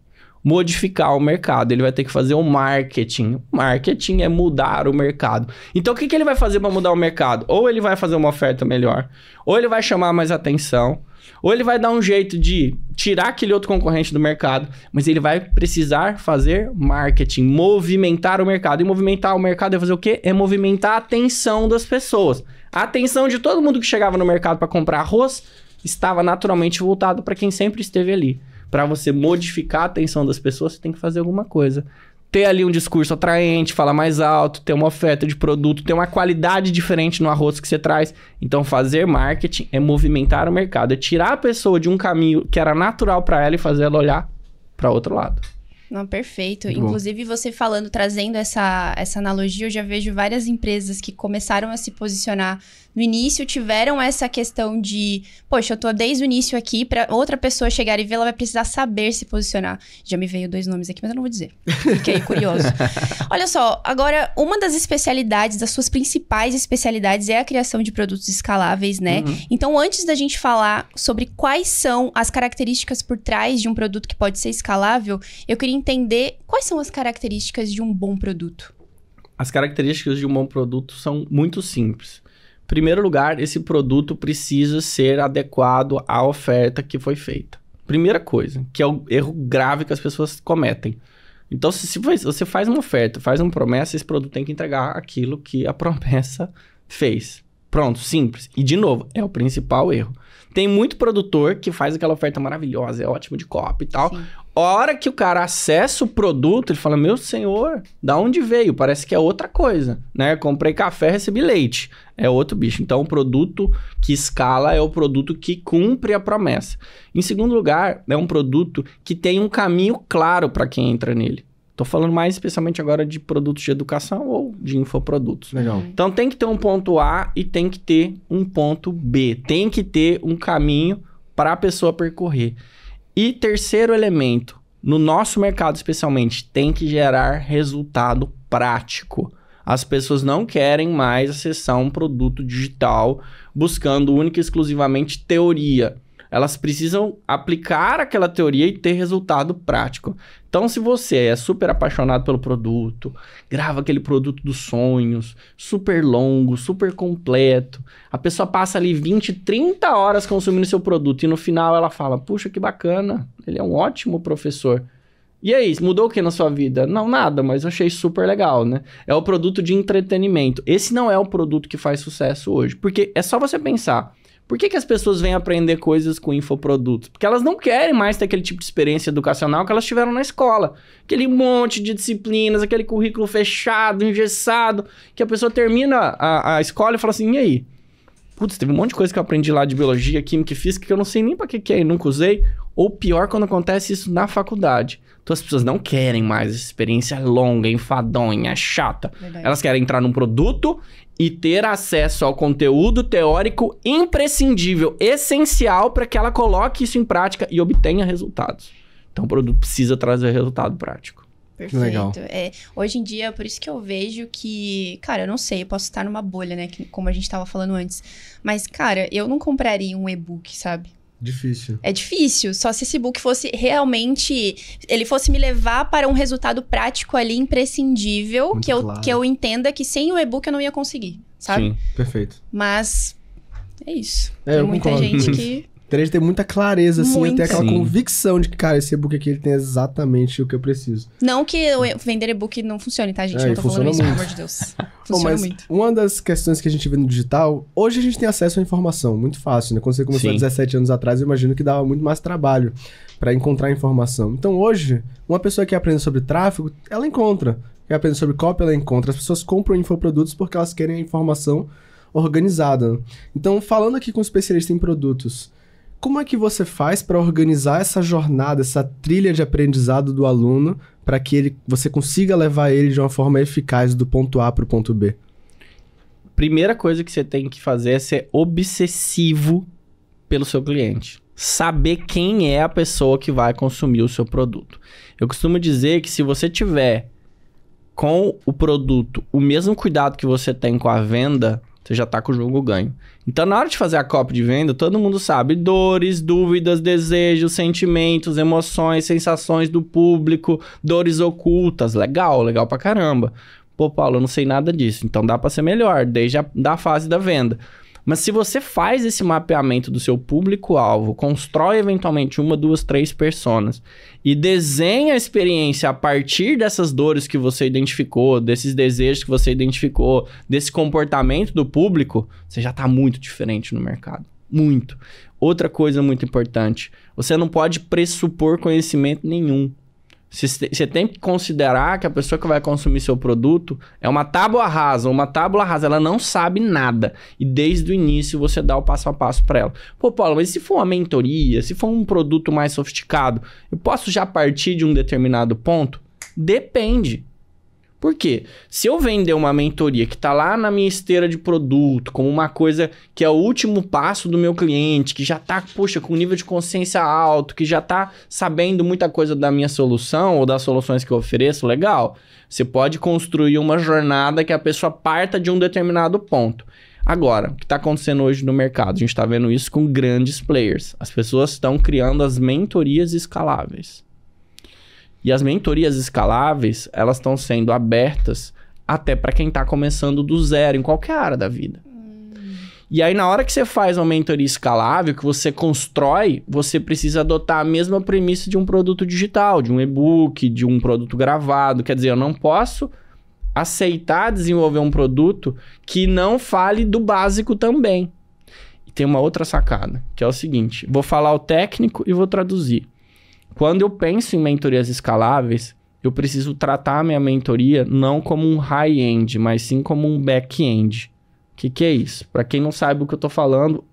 Speaker 3: Modificar o mercado. Ele vai ter que fazer um marketing. Marketing é mudar o mercado. Então, o que ele vai fazer para mudar o mercado? Ou ele vai fazer uma oferta melhor, ou ele vai chamar mais atenção, ou ele vai dar um jeito de tirar aquele outro concorrente do mercado, mas ele vai precisar fazer marketing, movimentar o mercado. E movimentar o mercado é fazer o quê? É movimentar a atenção das pessoas. A atenção de todo mundo que chegava no mercado para comprar arroz estava naturalmente voltado para quem sempre esteve ali. Para você modificar a atenção das pessoas, você tem que fazer alguma coisa. ter ali um discurso atraente, falar mais alto, ter uma oferta de produto, ter uma qualidade diferente no arroz que você traz. Então, fazer marketing é movimentar o mercado, é tirar a pessoa de um caminho que era natural para ela e fazer ela olhar para outro lado.
Speaker 1: Não, perfeito.
Speaker 2: Muito
Speaker 1: Inclusive, você falando, trazendo essa analogia, eu já vejo várias empresas que começaram a se posicionar no início, tiveram essa questão de, poxa, eu tô desde o início aqui, pra outra pessoa chegar e ver, ela vai precisar saber se posicionar. Já me veio 2 nomes aqui, mas eu não vou dizer. Fiquei curioso. Olha só, agora, uma das especialidades, das suas principais especialidades é a criação de produtos escaláveis, né? Então, antes da gente falar sobre quais são as características por trás de um produto que pode ser escalável, eu queria entender quais são as características de um bom produto.
Speaker 3: As características de um bom produto são muito simples. Em primeiro lugar, esse produto precisa ser adequado à oferta que foi feita. Primeira coisa, que é o erro grave que as pessoas cometem. Então, se você faz uma oferta, faz uma promessa, esse produto tem que entregar aquilo que a promessa fez. Pronto, simples. E, de novo, é o principal erro. Tem muito produtor que faz aquela oferta maravilhosa, é ótimo de copy e tal.
Speaker 1: Sim.
Speaker 3: A hora que o cara acessa o produto, ele fala, meu senhor, da onde veio? Parece que é outra coisa, né? Comprei café, recebi leite. É outro bicho. Então, o produto que escala é o produto que cumpre a promessa. Em segundo lugar, é um produto que tem um caminho claro para quem entra nele. Tô falando mais especialmente agora de produtos de educação ou de infoprodutos.
Speaker 2: Legal.
Speaker 3: Então, tem que ter um ponto A e tem que ter um ponto B. Tem que ter um caminho para a pessoa percorrer. E terceiro elemento, no nosso mercado especialmente, tem que gerar resultado prático. As pessoas não querem mais acessar um produto digital buscando única e exclusivamente teoria. Elas precisam aplicar aquela teoria e ter resultado prático. Então, se você é super apaixonado pelo produto, grava aquele produto dos sonhos, super longo, super completo, a pessoa passa ali 20, 30 horas consumindo seu produto e no final ela fala, puxa, que bacana, ele é um ótimo professor. E aí, mudou o que na sua vida? Não, nada, mas eu achei super legal, né? É o produto de entretenimento. Esse não é o produto que faz sucesso hoje, porque é só você pensar. Por que as pessoas vêm aprender coisas com infoprodutos? Porque elas não querem mais ter aquele tipo de experiência educacional que elas tiveram na escola. Aquele monte de disciplinas, aquele currículo fechado, engessado, que a pessoa termina a escola e fala assim, e aí? Putz, teve um monte de coisa que eu aprendi lá de biologia, química e física que eu não sei nem pra que é e nunca usei. Ou pior, quando acontece isso na faculdade. Então as pessoas não querem mais essa experiência longa, enfadonha, chata.
Speaker 1: Verdade.
Speaker 3: Elas querem entrar num produto e ter acesso ao conteúdo teórico imprescindível, essencial para que ela coloque isso em prática e obtenha resultados. Então o produto precisa trazer resultado prático.
Speaker 1: Perfeito.
Speaker 2: Legal.
Speaker 1: Hoje em dia, por isso que eu vejo que... Cara, eu não sei, eu posso estar numa bolha, né? Como a gente tava falando antes. Mas, cara, eu não compraria um e-book, sabe?
Speaker 2: Difícil.
Speaker 1: É difícil, só se esse e-book fosse realmente... Ele fosse me levar para um resultado prático ali, imprescindível,
Speaker 2: Muito claro.
Speaker 1: que eu entenda que sem o e-book eu não ia conseguir, sabe?
Speaker 3: Sim.
Speaker 2: Perfeito.
Speaker 1: Mas é isso.
Speaker 2: É,
Speaker 1: Tem
Speaker 2: eu
Speaker 1: muita
Speaker 2: concordo.
Speaker 1: gente que...
Speaker 2: Teria de ter muita clareza, assim,
Speaker 1: Muito.
Speaker 2: eu ter aquela
Speaker 3: Sim.
Speaker 2: convicção de que, cara, esse e-book aqui ele tem exatamente o que eu preciso.
Speaker 1: Não que vender e-book não funcione, tá, gente?
Speaker 2: É,
Speaker 1: Não tô falando
Speaker 2: funciona
Speaker 1: isso, pelo
Speaker 2: muito.
Speaker 1: amor de Deus.
Speaker 2: Bom,
Speaker 1: Funciona
Speaker 2: mas
Speaker 1: muito.
Speaker 2: uma das questões que a gente vê no digital, hoje a gente tem acesso à informação, muito fácil, né? Quando você começou há
Speaker 3: Sim.
Speaker 2: 17 anos atrás, eu imagino que dava muito mais trabalho para encontrar informação. Então hoje, uma pessoa que aprende sobre tráfego, ela encontra. Quer aprender sobre copy, ela encontra. As pessoas compram infoprodutos porque elas querem a informação organizada. Então, falando aqui com um especialista em produtos, como é que você faz para organizar essa jornada, essa trilha de aprendizado do aluno, para que você consiga levar ele de uma forma eficaz do ponto A para o ponto B?
Speaker 3: Primeira coisa que você tem que fazer é ser obsessivo pelo seu cliente. Saber quem é a pessoa que vai consumir o seu produto. Eu costumo dizer que se você tiver com o produto o mesmo cuidado que você tem com a venda, você já tá com o jogo ganho. Então, na hora de fazer a copy de venda, todo mundo sabe dores, dúvidas, desejos, sentimentos, emoções, sensações do público, dores ocultas. Legal, legal pra caramba. Pô, Paulo, eu não sei nada disso. Então, dá pra ser melhor, desde a fase da venda. Mas se você faz esse mapeamento do seu público-alvo, constrói eventualmente 1, 2, 3 personas e desenha a experiência a partir dessas dores que você identificou, desses desejos que você identificou, desse comportamento do público, você já está muito diferente no mercado. Muito. Outra coisa muito importante, você não pode pressupor conhecimento nenhum. Você tem que considerar que a pessoa que vai consumir seu produto é uma tábua rasa. Uma tábua rasa, ela não sabe nada. E desde o início você dá o passo a passo para ela. Pô, Paulo, mas se for uma mentoria, se for um produto mais sofisticado, eu posso já partir de um determinado ponto? Depende. Por quê? Se eu vender uma mentoria que está lá na minha esteira de produto, como uma coisa que é o último passo do meu cliente, que já está, poxa, com nível de consciência alto, que já está sabendo muita coisa da minha solução ou das soluções que eu ofereço, legal. Você pode construir uma jornada que a pessoa parta de um determinado ponto. Agora, o que está acontecendo hoje no mercado? A gente está vendo isso com grandes players. As pessoas estão criando as mentorias escaláveis. E as mentorias escaláveis, elas estão sendo abertas até para quem está começando do zero em qualquer área da vida. E aí, na hora que você faz uma mentoria escalável, que você constrói, você precisa adotar a mesma premissa de um produto digital, de um e-book, de um produto gravado. Quer dizer, eu não posso aceitar desenvolver um produto que não fale do básico também. E tem uma outra sacada, que é o seguinte. Vou falar o técnico e vou traduzir. Quando eu penso em mentorias escaláveis, eu preciso tratar a minha mentoria não como um high-end, mas sim como um back-end. O que é isso? Para quem não sabe o que eu estou falando,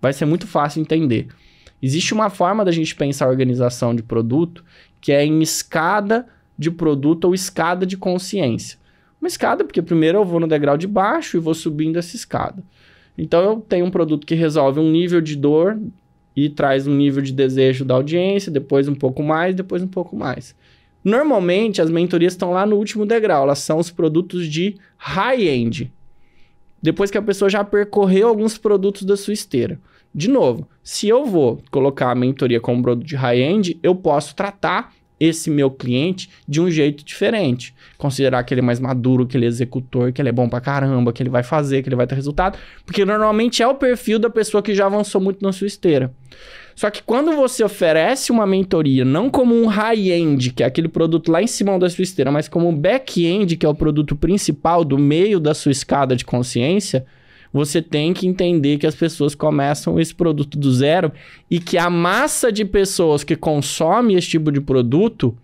Speaker 3: vai ser muito fácil entender. Existe uma forma da gente pensar a organização de produto que é em escada de produto ou escada de consciência. Uma escada porque primeiro eu vou no degrau de baixo e vou subindo essa escada. Então eu tenho um produto que resolve um nível de dor e traz um nível de desejo da audiência, depois um pouco mais, depois um pouco mais. Normalmente, as mentorias estão lá no último degrau, elas são os produtos de high-end. Depois que a pessoa já percorreu alguns produtos da sua esteira. De novo, se eu vou colocar a mentoria como produto de high-end, eu posso tratar esse meu cliente de um jeito diferente. Considerar que ele é mais maduro, que ele é executor, que ele é bom pra caramba, que ele vai fazer, que ele vai ter resultado. Porque normalmente é o perfil da pessoa que já avançou muito na sua esteira. Só que quando você oferece uma mentoria, não como um high-end, que é aquele produto lá em cima da sua esteira, mas como um back-end, que é o produto principal do meio da sua escada de consciência, você tem que entender que as pessoas começam esse produto do zero e que a massa de pessoas que consome esse tipo de produto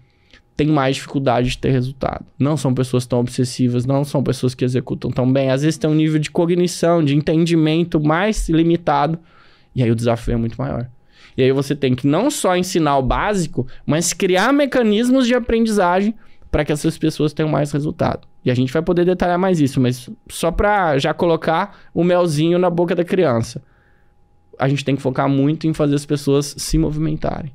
Speaker 3: tem mais dificuldade de ter resultado. Não são pessoas tão obsessivas, não são pessoas que executam tão bem. Às vezes tem um nível de cognição, de entendimento mais limitado e aí o desafio é muito maior. E aí você tem que não só ensinar o básico, mas criar mecanismos de aprendizagem para que essas pessoas tenham mais resultado. E a gente vai poder detalhar mais isso, mas só para já colocar o melzinho na boca da criança. A gente tem que focar muito em fazer as pessoas se movimentarem.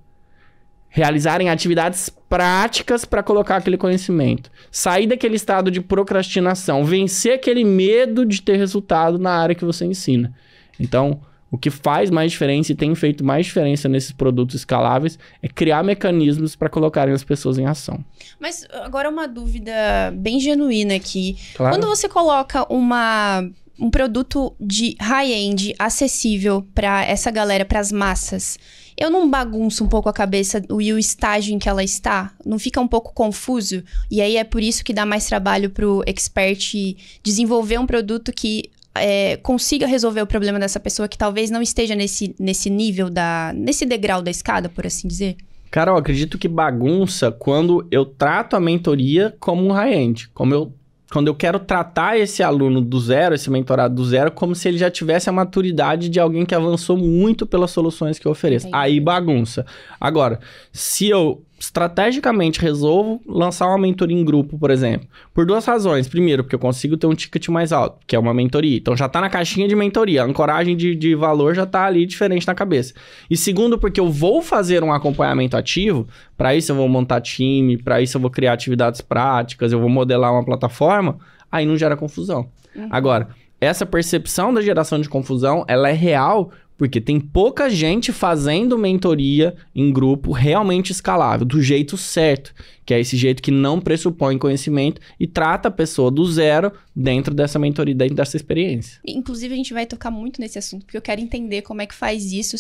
Speaker 3: Realizarem atividades práticas para colocar aquele conhecimento. Sair daquele estado de procrastinação. Vencer aquele medo de ter resultado na área que você ensina. Então, o que faz mais diferença e tem feito mais diferença nesses produtos escaláveis é criar mecanismos para colocarem as pessoas em ação.
Speaker 1: Mas agora uma dúvida bem genuína aqui.
Speaker 3: Claro.
Speaker 1: Quando você coloca um produto de high-end acessível para essa galera, para as massas, eu não bagunço um pouco a cabeça e o estágio em que ela está? Não fica um pouco confuso? E aí é por isso que dá mais trabalho pro expert desenvolver um produto que consiga resolver o problema dessa pessoa que talvez não esteja nesse nível, nesse degrau da escada, por assim dizer?
Speaker 3: Cara, eu acredito que bagunça quando eu trato a mentoria como um high-end. Quando eu quero tratar esse aluno do zero, esse mentorado do zero, como se ele já tivesse a maturidade de alguém que avançou muito pelas soluções que eu ofereço.
Speaker 1: Entendi.
Speaker 3: Aí bagunça. Agora, se eu estrategicamente resolvo lançar uma mentoria em grupo, por exemplo, por duas razões. Primeiro, porque eu consigo ter um ticket mais alto, que é uma mentoria. Então já tá na caixinha de mentoria. A ancoragem de valor já tá ali diferente na cabeça. E segundo, porque eu vou fazer um acompanhamento ativo. Para isso eu vou montar time, para isso eu vou criar atividades práticas, eu vou modelar uma plataforma. Aí não gera confusão. Agora, essa percepção da geração de confusão, ela é real porque tem pouca gente fazendo mentoria em grupo realmente escalável, do jeito certo, que é esse jeito que não pressupõe conhecimento e trata a pessoa do zero dentro dessa mentoria, dentro dessa experiência.
Speaker 1: Inclusive, a gente vai tocar muito nesse assunto, porque eu quero entender como é que faz isso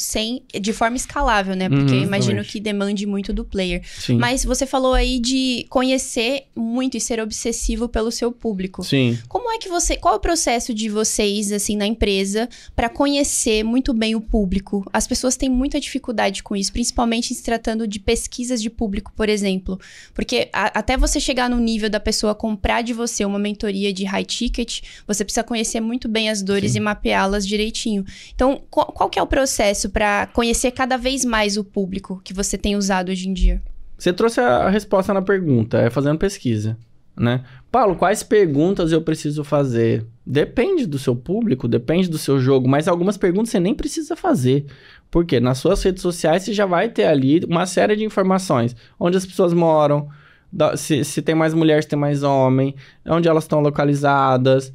Speaker 1: de forma escalável, né? Porque eu imagino que demande muito do player.
Speaker 3: Sim.
Speaker 1: Mas você falou aí de conhecer muito e ser obsessivo pelo seu público.
Speaker 3: Sim.
Speaker 1: Como é qual é o processo de vocês, assim, na empresa, para conhecer muito bem o público? As pessoas têm muita dificuldade com isso, principalmente se tratando de pesquisas de público, por exemplo. Porque até você chegar no nível da pessoa comprar de você uma mentoria de high ticket, você precisa conhecer muito bem as dores e mapeá-las direitinho. Então, qual que é o processo para conhecer cada vez mais o público que você tem usado hoje em dia?
Speaker 3: Você trouxe a resposta na pergunta, é fazendo pesquisa, né? Paulo, quais perguntas eu preciso fazer? Depende do seu público, depende do seu jogo, mas algumas perguntas você nem precisa fazer. Por quê? Nas suas redes sociais você já vai ter ali uma série de informações. Onde as pessoas moram, se tem mais mulher, se tem mais homem, onde elas estão localizadas,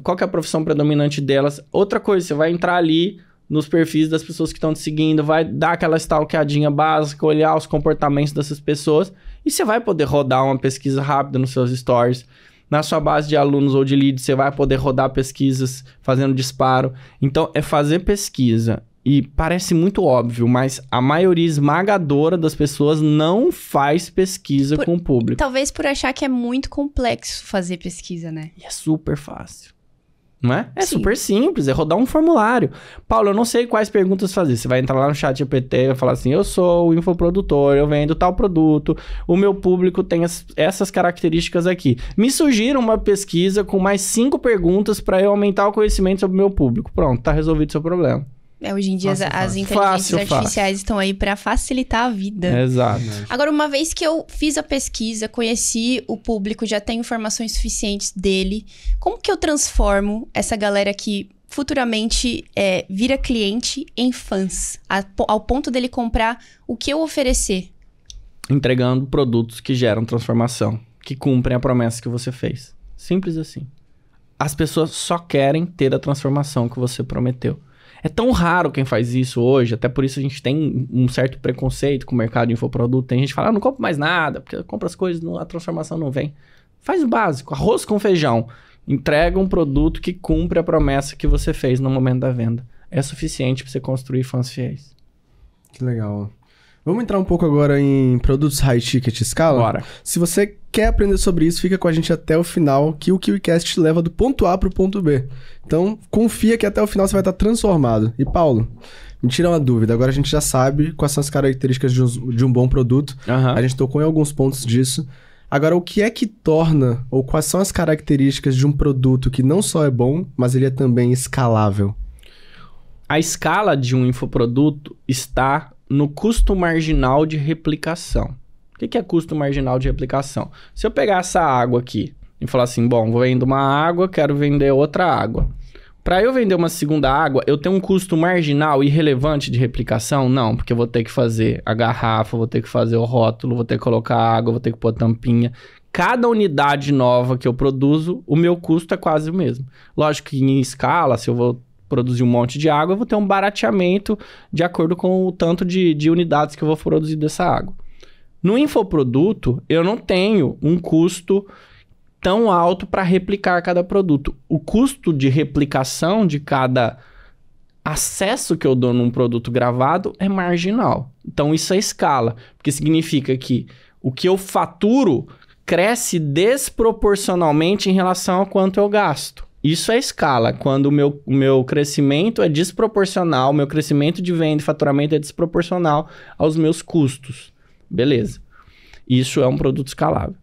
Speaker 3: qual que é a profissão predominante delas. Outra coisa, você vai entrar ali nos perfis das pessoas que estão te seguindo, vai dar aquela stalkeadinha básica, olhar os comportamentos dessas pessoas e você vai poder rodar uma pesquisa rápida nos seus stories. Na sua base de alunos ou de leads, você vai poder rodar pesquisas fazendo disparo. Então, é fazer pesquisa. E parece muito óbvio, mas a maioria esmagadora das pessoas não faz pesquisa com o público.
Speaker 1: Talvez por achar que é muito complexo fazer pesquisa, né?
Speaker 3: E é super fácil. Não é? É
Speaker 1: Sim.
Speaker 3: super simples, é rodar um formulário. Paulo, eu não sei quais perguntas fazer. Você vai entrar lá no chat GPT e vai falar assim, eu sou o infoprodutor, eu vendo tal produto, o meu público tem essas características aqui. Me sugira uma pesquisa com mais 5 perguntas para eu aumentar o conhecimento sobre o meu público. Pronto, tá resolvido o seu problema.
Speaker 1: Hoje em dia as inteligências artificiais estão aí para facilitar a vida.
Speaker 3: Exato.
Speaker 1: Agora, uma vez que eu fiz a pesquisa, conheci o público, já tenho informações suficientes dele, como que eu transformo essa galera que futuramente vira cliente em fãs, ao ponto dele comprar o que eu oferecer?
Speaker 3: Entregando produtos que geram transformação, que cumprem a promessa que você fez. Simples assim. As pessoas só querem ter a transformação que você prometeu. É tão raro quem faz isso hoje, até por isso a gente tem um certo preconceito com o mercado de infoproduto. Tem gente que fala, não compro mais nada, porque compra as coisas, a transformação não vem. Faz o básico, arroz com feijão. Entrega um produto que cumpre a promessa que você fez no momento da venda. É suficiente para você construir fãs fiéis.
Speaker 2: Que legal. Vamos entrar um pouco agora em produtos high ticket escala?
Speaker 3: Bora.
Speaker 2: Se você quer aprender sobre isso, fica com a gente até o final, que o KiwiCast te leva do ponto A pro ponto B. Então, confia que até o final você vai estar transformado. E Paulo, me tira uma dúvida. Agora a gente já sabe quais são as características de um bom produto. A gente tocou em alguns pontos disso. Agora, o que é que torna, ou quais são as características de um produto que não só é bom, mas ele é também escalável?
Speaker 3: A escala de um infoproduto está no custo marginal de replicação. O que é custo marginal de replicação? Se eu pegar essa água aqui e falar assim, bom, vou vender uma água, quero vender outra água. Para eu vender uma segunda água, eu tenho um custo marginal irrelevante de replicação? Não, porque eu vou ter que fazer a garrafa, vou ter que fazer o rótulo, vou ter que colocar água, vou ter que pôr tampinha. Cada unidade nova que eu produzo, o meu custo é quase o mesmo. Lógico que em escala, se eu vou produzir um monte de água, eu vou ter um barateamento de acordo com o tanto de unidades que eu vou produzir dessa água. No infoproduto, eu não tenho um custo tão alto para replicar cada produto. O custo de replicação de cada acesso que eu dou num produto gravado é marginal. Então, isso é escala, porque significa que o que eu faturo cresce desproporcionalmente em relação a quanto eu gasto. Isso é escala, quando o meu crescimento é desproporcional, o meu crescimento de venda e faturamento é desproporcional aos meus custos. Beleza. Isso é um produto escalável.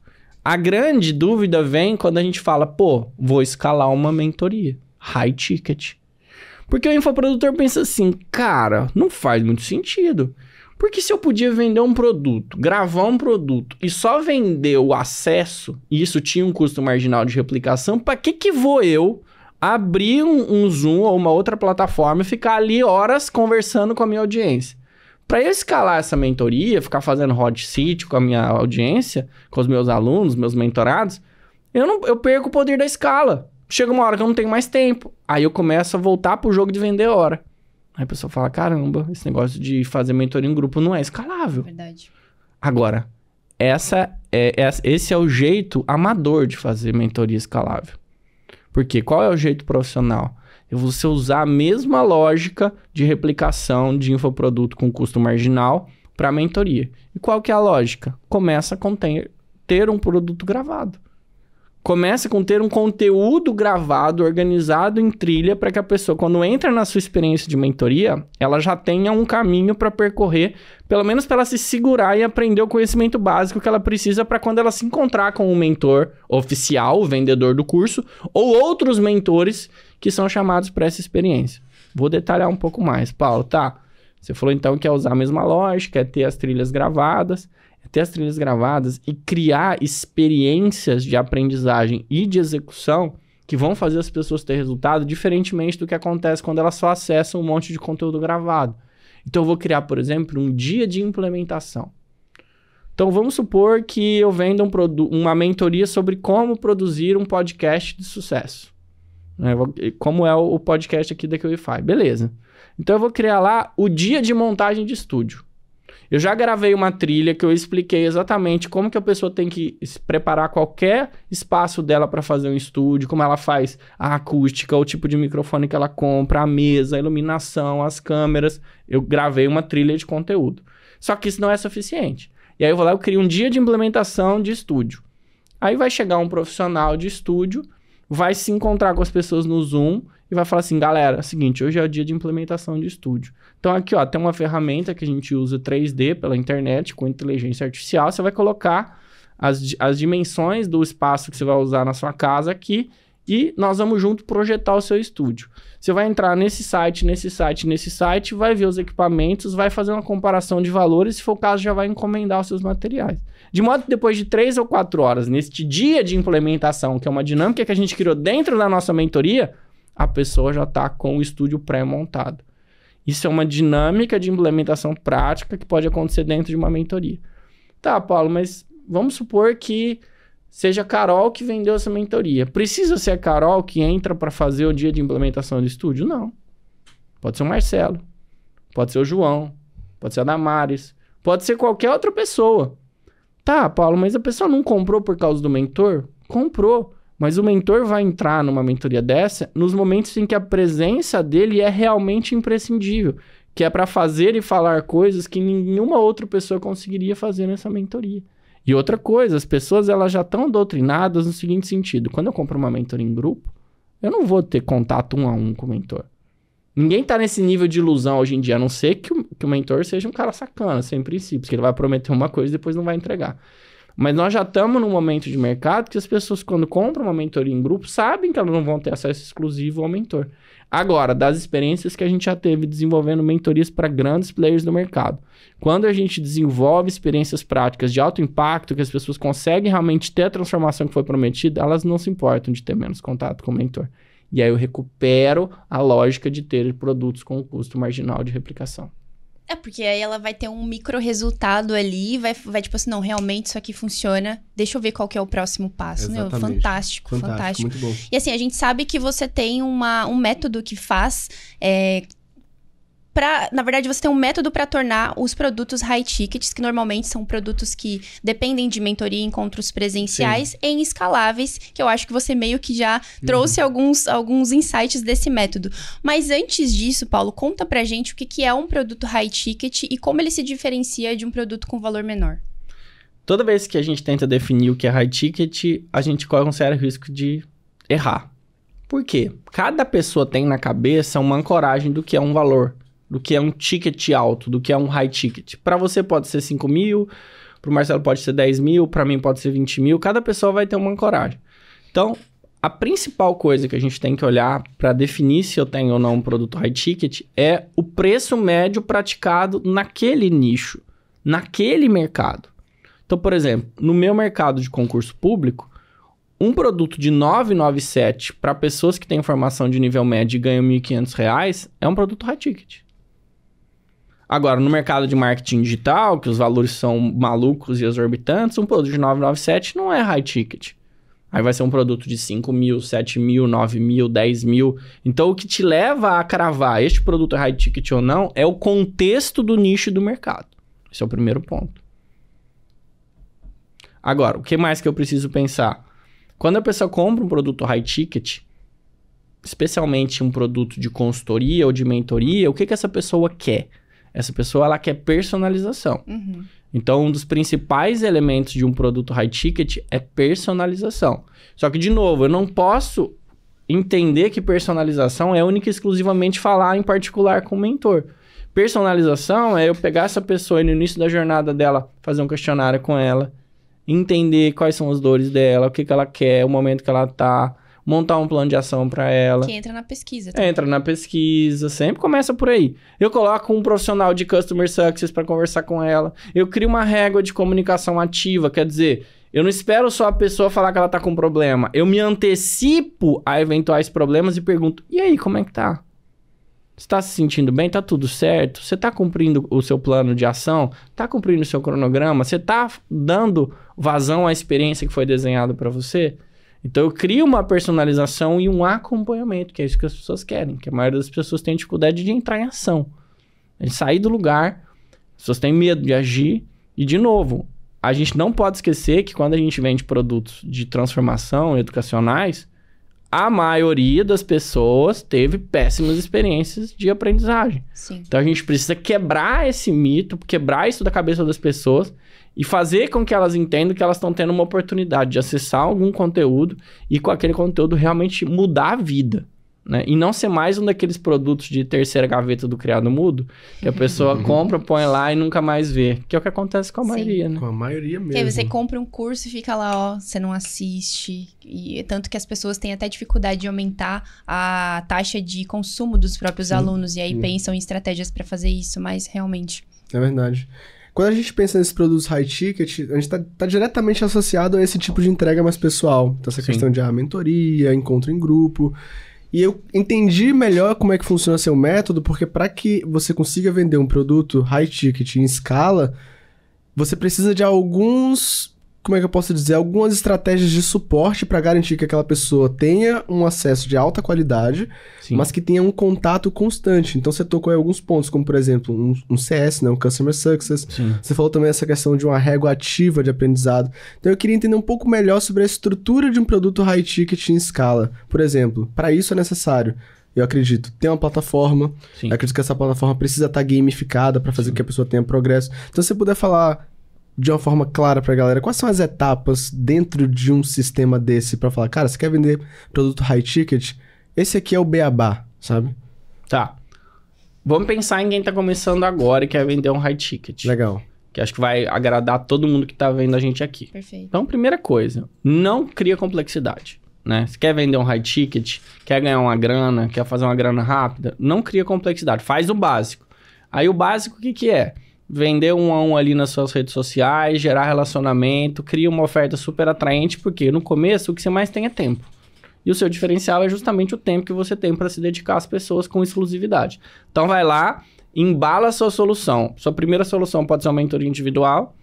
Speaker 3: A grande dúvida vem quando a gente fala, pô, vou escalar uma mentoria, high ticket. Porque o infoprodutor pensa assim, cara, não faz muito sentido. Porque se eu podia vender um produto, gravar um produto e só vender o acesso, e isso tinha um custo marginal de replicação, para que vou eu abrir um Zoom ou uma outra plataforma e ficar ali horas conversando com a minha audiência? Para eu escalar essa mentoria, ficar fazendo hot seat com a minha audiência, com os meus alunos, meus mentorados, eu perco o poder da escala. Chega uma hora que eu não tenho mais tempo. Aí eu começo a voltar pro jogo de vender hora. Aí a pessoa fala, caramba, esse negócio de fazer mentoria em grupo não é escalável.
Speaker 1: Verdade.
Speaker 3: Agora, esse é o jeito amador de fazer mentoria escalável. Porque qual é o jeito profissional? É você usar a mesma lógica de replicação de infoproduto com custo marginal para mentoria. E qual que é a lógica? Começa com ter um produto gravado. Começa com ter um conteúdo gravado, organizado em trilha, para que a pessoa, quando entra na sua experiência de mentoria, ela já tenha um caminho para percorrer, pelo menos para ela se segurar e aprender o conhecimento básico que ela precisa para quando ela se encontrar com um mentor oficial, o vendedor do curso, ou outros mentores que são chamados para essa experiência. Vou detalhar um pouco mais. Paulo, tá? Você falou então que é usar a mesma lógica, é ter as trilhas gravadas. Ter as trilhas gravadas e criar experiências de aprendizagem e de execução que vão fazer as pessoas ter resultado, diferentemente do que acontece quando elas só acessam um monte de conteúdo gravado. Então, eu vou criar, por exemplo, um dia de implementação. Então, vamos supor que eu venda uma mentoria sobre como produzir um podcast de sucesso. Né? Como é o podcast aqui da QIFI. Beleza. Então, eu vou criar lá o dia de montagem de estúdio. Eu já gravei uma trilha que eu expliquei exatamente como que a pessoa tem que preparar qualquer espaço dela para fazer um estúdio, como ela faz a acústica, o tipo de microfone que ela compra, a mesa, a iluminação, as câmeras. Eu gravei uma trilha de conteúdo. Só que isso não é suficiente. E aí eu vou lá e crio um dia de implementação de estúdio. Aí vai chegar um profissional de estúdio, vai se encontrar com as pessoas no Zoom e vai falar assim, galera, é o seguinte, hoje é o dia de implementação de estúdio. Então aqui, ó, tem uma ferramenta que a gente usa 3D pela internet com inteligência artificial. Você vai colocar as dimensões do espaço que você vai usar na sua casa aqui e nós vamos junto projetar o seu estúdio. Você vai entrar nesse site, vai ver os equipamentos, vai fazer uma comparação de valores, se for o caso, já vai encomendar os seus materiais. De modo que depois de 3 ou 4 horas, neste dia de implementação, que é uma dinâmica que a gente criou dentro da nossa mentoria, a pessoa já está com o estúdio pré-montado. Isso é uma dinâmica de implementação prática que pode acontecer dentro de uma mentoria. Tá, Paulo, mas vamos supor que seja a Carol que vendeu essa mentoria. Precisa ser a Carol que entra para fazer o dia de implementação do estúdio? Não. Pode ser o Marcelo, pode ser o João, pode ser a Damares, pode ser qualquer outra pessoa. Tá, Paulo, mas a pessoa não comprou por causa do mentor? Comprou. Mas o mentor vai entrar numa mentoria dessa nos momentos em que a presença dele é realmente imprescindível, que é para fazer e falar coisas que nenhuma outra pessoa conseguiria fazer nessa mentoria. E outra coisa, as pessoas elas já estão doutrinadas no seguinte sentido, quando eu compro uma mentoria em grupo, eu não vou ter contato 1 a 1 com o mentor. Ninguém está nesse nível de ilusão hoje em dia, a não ser que o mentor seja um cara sacana, sem princípios, que ele vai prometer uma coisa e depois não vai entregar. Mas nós já estamos num momento de mercado que as pessoas, quando compram uma mentoria em grupo, sabem que elas não vão ter acesso exclusivo ao mentor. Agora, das experiências que a gente já teve desenvolvendo mentorias para grandes players do mercado, quando a gente desenvolve experiências práticas de alto impacto, que as pessoas conseguem realmente ter a transformação que foi prometida, elas não se importam de ter menos contato com o mentor. E aí eu recupero a lógica de ter produtos com custo marginal de replicação.
Speaker 1: É, porque aí ela vai ter um micro resultado ali, vai tipo assim, não, realmente isso aqui funciona, deixa eu ver qual que é o próximo passo. Meu, fantástico.
Speaker 2: Muito bom.
Speaker 1: E assim, a gente sabe que você tem um método que faz... Na verdade, você tem um método para tornar os produtos high tickets, que normalmente são produtos que dependem de mentoria e encontros presenciais, em escaláveis, que eu acho que você meio que já trouxe alguns insights desse método. Mas antes disso, Paulo, conta pra gente o que é um produto high ticket e como ele se diferencia de um produto com valor menor.
Speaker 3: Toda vez que a gente tenta definir o que é high ticket, a gente corre um sério risco de errar. Por quê? Cada pessoa tem na cabeça uma ancoragem do que é um valor, do que é um ticket alto, do que é um high ticket. Para você pode ser 5 mil, para o Marcelo pode ser 10 mil, para mim pode ser 20 mil. Cada pessoa vai ter uma ancoragem. Então, a principal coisa que a gente tem que olhar para definir se eu tenho ou não um produto high ticket é o preço médio praticado naquele nicho, naquele mercado. Então, por exemplo, no meu mercado de concurso público, um produto de R$ 997 para pessoas que têm formação de nível médio e ganham R$ 1.500 é um produto high ticket. Agora, no mercado de marketing digital, que os valores são malucos e exorbitantes, um produto de 997 não é high ticket. Aí vai ser um produto de 5 mil, 7 mil, 9 mil, 10 mil. Então, o que te leva a cravar este produto é high ticket ou não é o contexto do nicho do mercado. Esse é o primeiro ponto. Agora, o que mais que eu preciso pensar? Quando a pessoa compra um produto high ticket, especialmente um produto de consultoria ou de mentoria, o que essa pessoa quer? Essa pessoa, ela quer personalização. Então, um dos principais elementos de um produto high ticket é personalização. Só que, de novo, eu não posso entender que personalização é única e exclusivamente falar em particular com o mentor. Personalização é eu pegar essa pessoa e no início da jornada dela, fazer um questionário com ela, entender quais são as dores dela, o que ela quer, o momento que ela tá, montar um plano de ação para ela.
Speaker 1: Que entra na pesquisa também.
Speaker 3: Entra na pesquisa, sempre começa por aí. Eu coloco um profissional de Customer Success para conversar com ela. Eu crio uma régua de comunicação ativa, quer dizer, eu não espero só a pessoa falar que ela tá com problema. Eu me antecipo a eventuais problemas e pergunto, e aí, como é que tá? Você tá se sentindo bem? Tá tudo certo? Você tá cumprindo o seu plano de ação? Tá cumprindo o seu cronograma? Você tá dando vazão à experiência que foi desenhada para você? Então, eu crio uma personalização e um acompanhamento, que é isso que as pessoas querem. Que a maioria das pessoas tem dificuldade de entrar em ação. De sair do lugar, as pessoas têm medo de agir. E, de novo, a gente não pode esquecer que quando a gente vende produtos de transformação educacionais, a maioria das pessoas teve péssimas experiências de aprendizagem.
Speaker 1: Sim.
Speaker 3: Então, a gente precisa quebrar esse mito, quebrar isso da cabeça das pessoas e fazer com que elas entendam que elas estão tendo uma oportunidade de acessar algum conteúdo e com aquele conteúdo realmente mudar a vida, né? E não ser mais um daqueles produtos de terceira gaveta do criado mudo, que a pessoa compra, põe lá e nunca mais vê. Que é o que acontece com a maioria, né?
Speaker 2: Com a maioria mesmo.
Speaker 1: Que aí você compra um curso e fica lá, ó, você não assiste. E tanto que as pessoas têm até dificuldade de aumentar a taxa de consumo dos próprios alunos. E aí pensam em estratégias para fazer isso, mas realmente...
Speaker 2: É verdade. Quando a gente pensa nesses produtos high ticket, a gente tá diretamente associado a esse tipo de entrega mais pessoal. Então, essa questão de mentoria, encontro em grupo. E eu entendi melhor como é que funciona seu método, porque para que você consiga vender um produto high ticket em escala, você precisa de alguns... Como é que eu posso dizer? Algumas estratégias de suporte para garantir que aquela pessoa tenha um acesso de alta qualidade, mas que tenha um contato constante. Então, você tocou em alguns pontos, como, por exemplo, um CS, né? Um Customer Success.
Speaker 3: Sim.
Speaker 2: Você falou também essa questão de uma régua ativa de aprendizado. Então, eu queria entender um pouco melhor sobre a estrutura de um produto high ticket em escala. Por exemplo, para isso é necessário, eu acredito, ter uma plataforma.
Speaker 3: Sim.
Speaker 2: Eu acredito que essa plataforma precisa estar gamificada para fazer com que a pessoa tenha progresso. Então, se você puder falar de uma forma clara pra galera, quais são as etapas dentro de um sistema desse pra falar, cara, você quer vender produto high ticket? Esse aqui é o beabá, sabe?
Speaker 3: Tá. Vamos pensar em quem tá começando agora e quer vender um high ticket.
Speaker 2: Legal.
Speaker 3: Que acho que vai agradar todo mundo que tá vendo a gente aqui.
Speaker 1: Perfeito.
Speaker 3: Então, primeira coisa, não cria complexidade, né? Se quer vender um high ticket, quer ganhar uma grana, quer fazer uma grana rápida, não cria complexidade, faz o básico. Aí o básico, o que que é? Vender um a um ali nas suas redes sociais, gerar relacionamento, cria uma oferta super atraente, porque no começo o que você mais tem é tempo. E o seu diferencial é justamente o tempo que você tem para se dedicar às pessoas com exclusividade. Então vai lá, embala a sua solução. Sua primeira solução pode ser uma mentoria individual,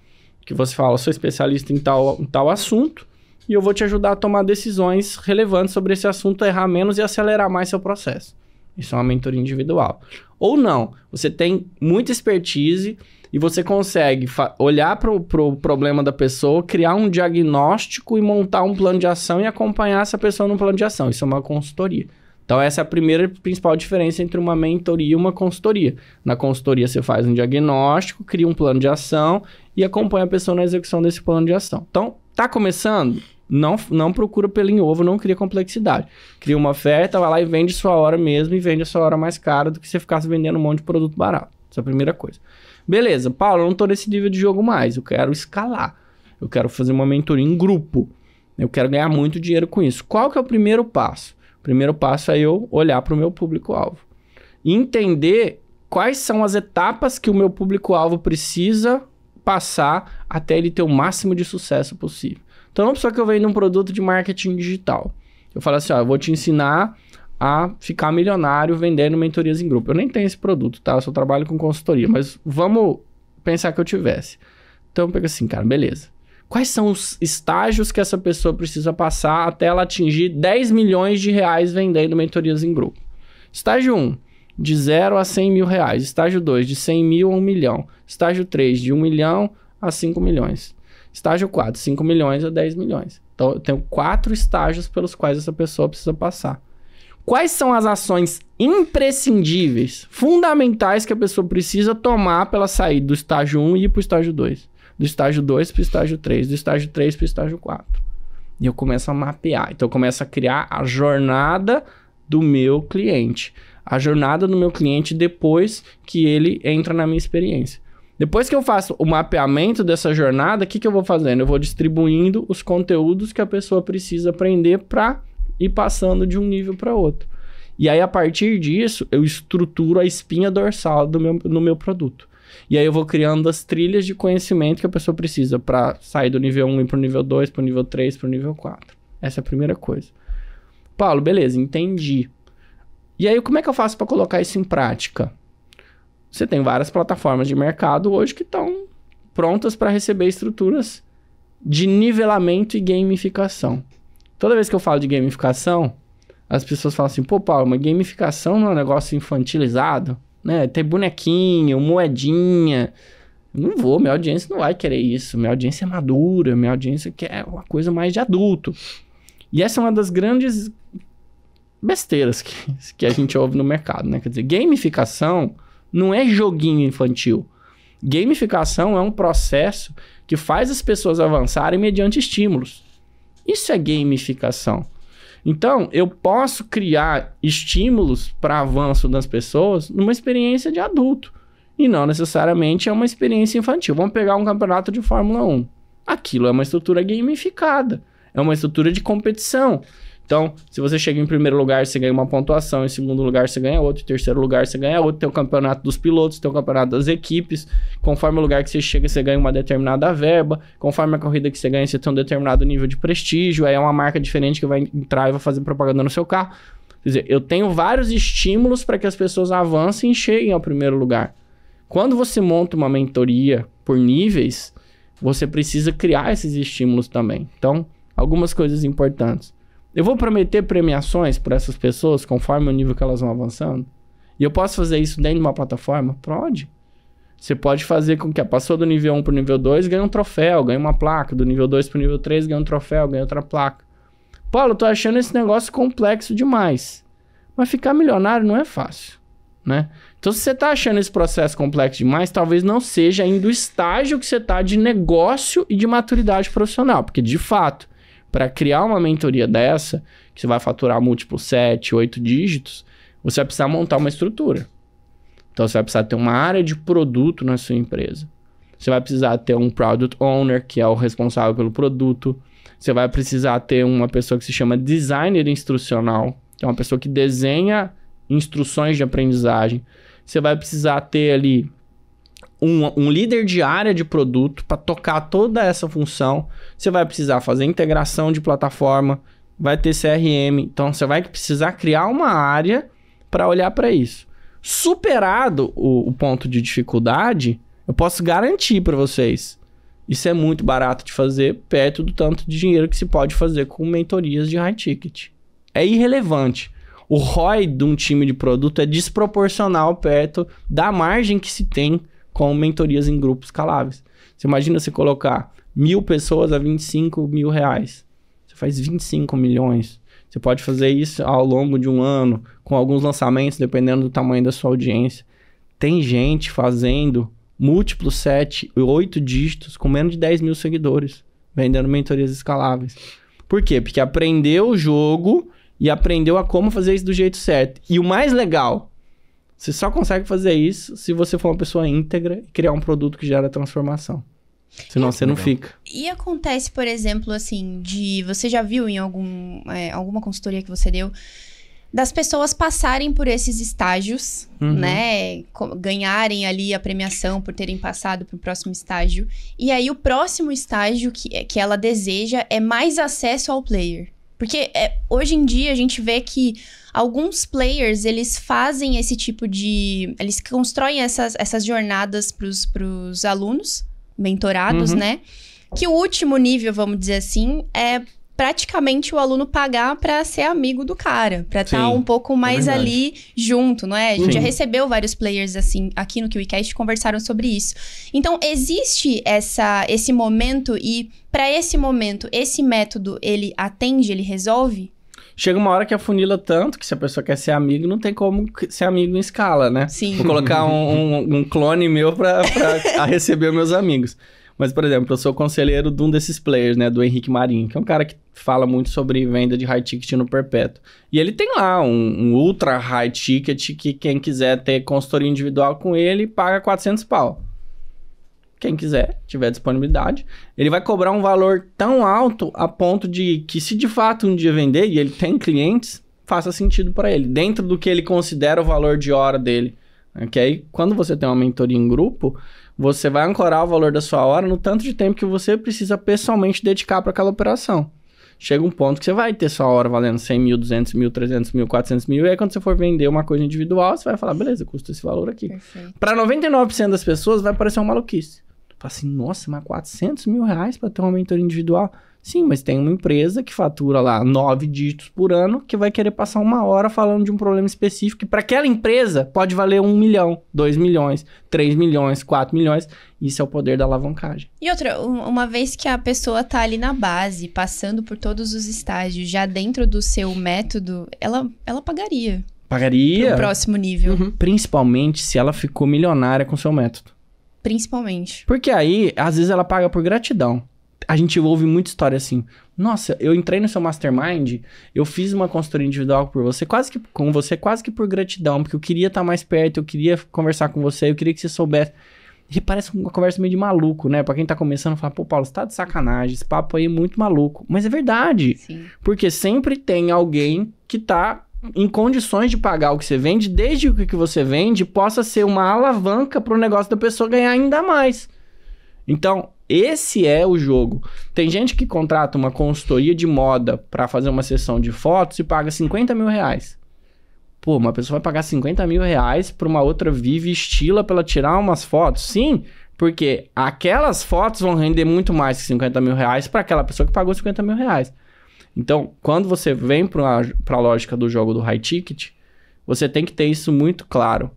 Speaker 3: que você fala, sou especialista em tal assunto, e eu vou te ajudar a tomar decisões relevantes sobre esse assunto, errar menos e acelerar mais seu processo. Isso é uma mentoria individual. Ou não, você tem muita expertise e você consegue olhar para o problema da pessoa, criar um diagnóstico e montar um plano de ação e acompanhar essa pessoa no plano de ação. Isso é uma consultoria. Então, essa é a primeira e principal diferença entre uma mentoria e uma consultoria. Na consultoria, você faz um diagnóstico, cria um plano de ação e acompanha a pessoa na execução desse plano de ação. Então, tá começando? Não procura pelo em ovo, não cria complexidade. Cria uma oferta, vai lá e vende sua hora mesmo e vende a sua hora mais cara do que você ficasse vendendo um monte de produto barato. Essa é a primeira coisa. Beleza, Paulo, eu não tô nesse nível de jogo mais, eu quero escalar. Eu quero fazer uma mentoria em grupo. Eu quero ganhar muito dinheiro com isso. Qual que é o primeiro passo? O primeiro passo é eu olhar para o meu público-alvo. E entender quais são as etapas que o meu público-alvo precisa passar até ele ter o máximo de sucesso possível. Então, não precisa que eu venda um produto de marketing digital. Eu falo assim, ó, eu vou te ensinar a ficar milionário vendendo mentorias em grupo. Eu nem tenho esse produto, tá? Eu só trabalho com consultoria, mas vamos pensar que eu tivesse. Então, eu pego assim, cara, beleza. Quais são os estágios que essa pessoa precisa passar até ela atingir 10 milhões de reais vendendo mentorias em grupo? Estágio 1, de 0 a 100 mil reais. Estágio 2, de 100 mil a 1 milhão. Estágio 3, de 1 milhão a 5 milhões. Estágio 4, 5 milhões a 10 milhões. Então, eu tenho 4 estágios pelos quais essa pessoa precisa passar. Quais são as ações imprescindíveis, fundamentais que a pessoa precisa tomar para ela sair do estágio 1 e ir para o estágio 2? do estágio 2 para o estágio 3, do estágio 3 para o estágio 4. E eu começo a mapear. Então, eu começo a criar a jornada do meu cliente. A jornada do meu cliente depois que ele entra na minha experiência. Depois que eu faço o mapeamento dessa jornada, o que eu vou fazendo? Eu vou distribuindo os conteúdos que a pessoa precisa aprender para ir passando de um nível para outro. E aí, a partir disso, eu estruturo a espinha dorsal no meu produto. E aí, eu vou criando as trilhas de conhecimento que a pessoa precisa para sair do nível 1 e para o nível 2, para o nível 3, para o nível 4. Essa é a primeira coisa. Paulo, beleza, entendi. E aí, como é que eu faço para colocar isso em prática? Você tem várias plataformas de mercado hoje que estão prontas para receber estruturas de nivelamento e gamificação. Toda vez que eu falo de gamificação, as pessoas falam assim, pô, Paulo, mas gamificação não é um negócio infantilizado, né? Tem bonequinho, moedinha. Não vou, minha audiência não vai querer isso. Minha audiência é madura, minha audiência quer uma coisa mais de adulto. E essa é uma das grandes besteiras que a gente ouve no mercado, né? Quer dizer, gamificação não é joguinho infantil. Gamificação é um processo que faz as pessoas avançarem mediante estímulos. Isso é gamificação. Então, eu posso criar estímulos para avanço das pessoas numa experiência de adulto. E não necessariamente é uma experiência infantil. Vamos pegar um campeonato de Fórmula 1. Aquilo é uma estrutura gamificada. É uma estrutura de competição. Então, se você chega em primeiro lugar, você ganha uma pontuação. Em segundo lugar, você ganha outro. Em terceiro lugar, você ganha outro. Tem o campeonato dos pilotos, tem o campeonato das equipes. Conforme o lugar que você chega, você ganha uma determinada verba. Conforme a corrida que você ganha, você tem um determinado nível de prestígio. Aí é uma marca diferente que vai entrar e vai fazer propaganda no seu carro. Quer dizer, eu tenho vários estímulos para que as pessoas avancem e cheguem ao primeiro lugar. Quando você monta uma mentoria por níveis, você precisa criar esses estímulos também. Então, algumas coisas importantes. Eu vou prometer premiações para essas pessoas conforme o nível que elas vão avançando? E eu posso fazer isso dentro de uma plataforma? Pode. Você pode fazer com que a pessoa do nível 1 para o nível 2 ganhe um troféu, ganhe uma placa. Do nível 2 para o nível 3 ganhe um troféu, ganhe outra placa. Paulo, eu tô achando esse negócio complexo demais. Mas ficar milionário não é fácil, né? Então, se você tá achando esse processo complexo demais, talvez não seja ainda o estágio que você tá de negócio e de maturidade profissional. Porque, de fato, para criar uma mentoria dessa, que você vai faturar múltiplos 7, 8 dígitos, você vai precisar montar uma estrutura. Então, você vai precisar ter uma área de produto na sua empresa. Você vai precisar ter um Product Owner, que é o responsável pelo produto. Você vai precisar ter uma pessoa que se chama Designer Instrucional, que é uma pessoa que desenha instruções de aprendizagem. Você vai precisar ter ali um líder de área de produto para tocar toda essa função. Você vai precisar fazer integração de plataforma, vai ter CRM. Então, você vai precisar criar uma área para olhar para isso. Superado o ponto de dificuldade, eu posso garantir para vocês, isso é muito barato de fazer, perto do tanto de dinheiro que se pode fazer com mentorias de high ticket. É irrelevante. O ROI de um time de produto é desproporcional perto da margem que se tem com mentorias em grupos escaláveis. Você imagina você colocar 1.000 pessoas a R$25.000. Você faz 25 milhões. Você pode fazer isso ao longo de um ano, com alguns lançamentos, dependendo do tamanho da sua audiência. Tem gente fazendo múltiplos 7, 8 dígitos com menos de 10 mil seguidores, vendendo mentorias escaláveis. Por quê? Porque aprendeu o jogo e aprendeu a como fazer isso do jeito certo. E o mais legal, você só consegue fazer isso se você for uma pessoa íntegra e criar um produto que gera transformação. Senão você não fica. E
Speaker 1: acontece, por exemplo, assim, você já viu em alguma consultoria que você deu, das pessoas passarem por esses estágios, né? Ganharem ali a premiação por terem passado para o próximo estágio. E aí, o próximo estágio que ela deseja é mais acesso ao player. Porque hoje em dia a gente vê que alguns players, eles fazem esse tipo de... Eles constroem essas jornadas para os alunos mentorados, né? Que o último nível, vamos dizer assim, é praticamente o aluno pagar para ser amigo do cara. Para estar um pouco mais ali junto, não é? A gente já recebeu vários players assim aqui no KiwiCast que conversaram sobre isso. Então, existe esse momento e para esse momento, esse método, ele atende, ele resolve?
Speaker 3: Chega uma hora que afunila tanto que se a pessoa quer ser amigo, não tem como ser amigo em escala, né?
Speaker 1: Sim.
Speaker 3: Vou colocar um clone meu pra receber meus amigos. Mas, por exemplo, eu sou conselheiro de um desses players, né? Do Henrique Marinho, que é um cara que fala muito sobre venda de high ticket no Perpétuo. E ele tem lá um ultra high ticket que quem quiser ter consultoria individual com ele, paga 400 pau. Quem quiser, tiver disponibilidade. Ele vai cobrar um valor tão alto a ponto de que, se de fato um dia vender, e ele tem clientes, faça sentido para ele, dentro do que ele considera o valor de hora dele. Que aí, quando você tem uma mentoria em grupo, você vai ancorar o valor da sua hora no tanto de tempo que você precisa pessoalmente dedicar para aquela operação. Chega um ponto que você vai ter sua hora valendo 100 mil, 200 mil, 300 mil, 400 mil, e aí quando você for vender uma coisa individual, você vai falar, beleza, custa esse valor aqui. Para 99% das pessoas vai parecer uma maluquice. Fala assim, nossa, mas 400 mil reais para ter uma mentoria individual? Sim, mas tem uma empresa que fatura lá 9 dígitos por ano que vai querer passar 1 hora falando de um problema específico que para aquela empresa pode valer 1 milhão, 2 milhões, 3 milhões, 4 milhões. Isso é o poder da alavancagem.
Speaker 1: E outra, uma vez que a pessoa tá ali na base, passando por todos os estágios, já dentro do seu método, ela pagaria.
Speaker 3: Pagaria.
Speaker 1: Pro próximo nível.
Speaker 3: Uhum. Principalmente se ela ficou milionária com o seu método.
Speaker 1: Principalmente.
Speaker 3: Porque aí, às vezes, ela paga por gratidão. A gente ouve muita história assim. Nossa, eu entrei no seu mastermind, eu fiz uma consultoria individual por você, quase que por gratidão, porque eu queria estar mais perto, eu queria conversar com você, eu queria que você soubesse. E parece uma conversa meio de maluco, né? Pra quem tá começando, fala, pô, Paulo, você tá de sacanagem, esse papo aí é muito maluco. Mas é verdade.
Speaker 1: Sim.
Speaker 3: Porque sempre tem alguém que tá em condições de pagar o que você vende, desde que o que você vende possa ser uma alavanca pro negócio da pessoa ganhar ainda mais. Então, esse é o jogo. Tem gente que contrata uma consultoria de moda para fazer uma sessão de fotos e paga 50 mil reais. Pô, uma pessoa vai pagar 50 mil reais pra uma outra Vive Estila pra ela tirar umas fotos? Sim, porque aquelas fotos vão render muito mais que 50 mil reais para aquela pessoa que pagou 50 mil reais. Então, quando você vem para a lógica do jogo do high ticket, você tem que ter isso muito claro.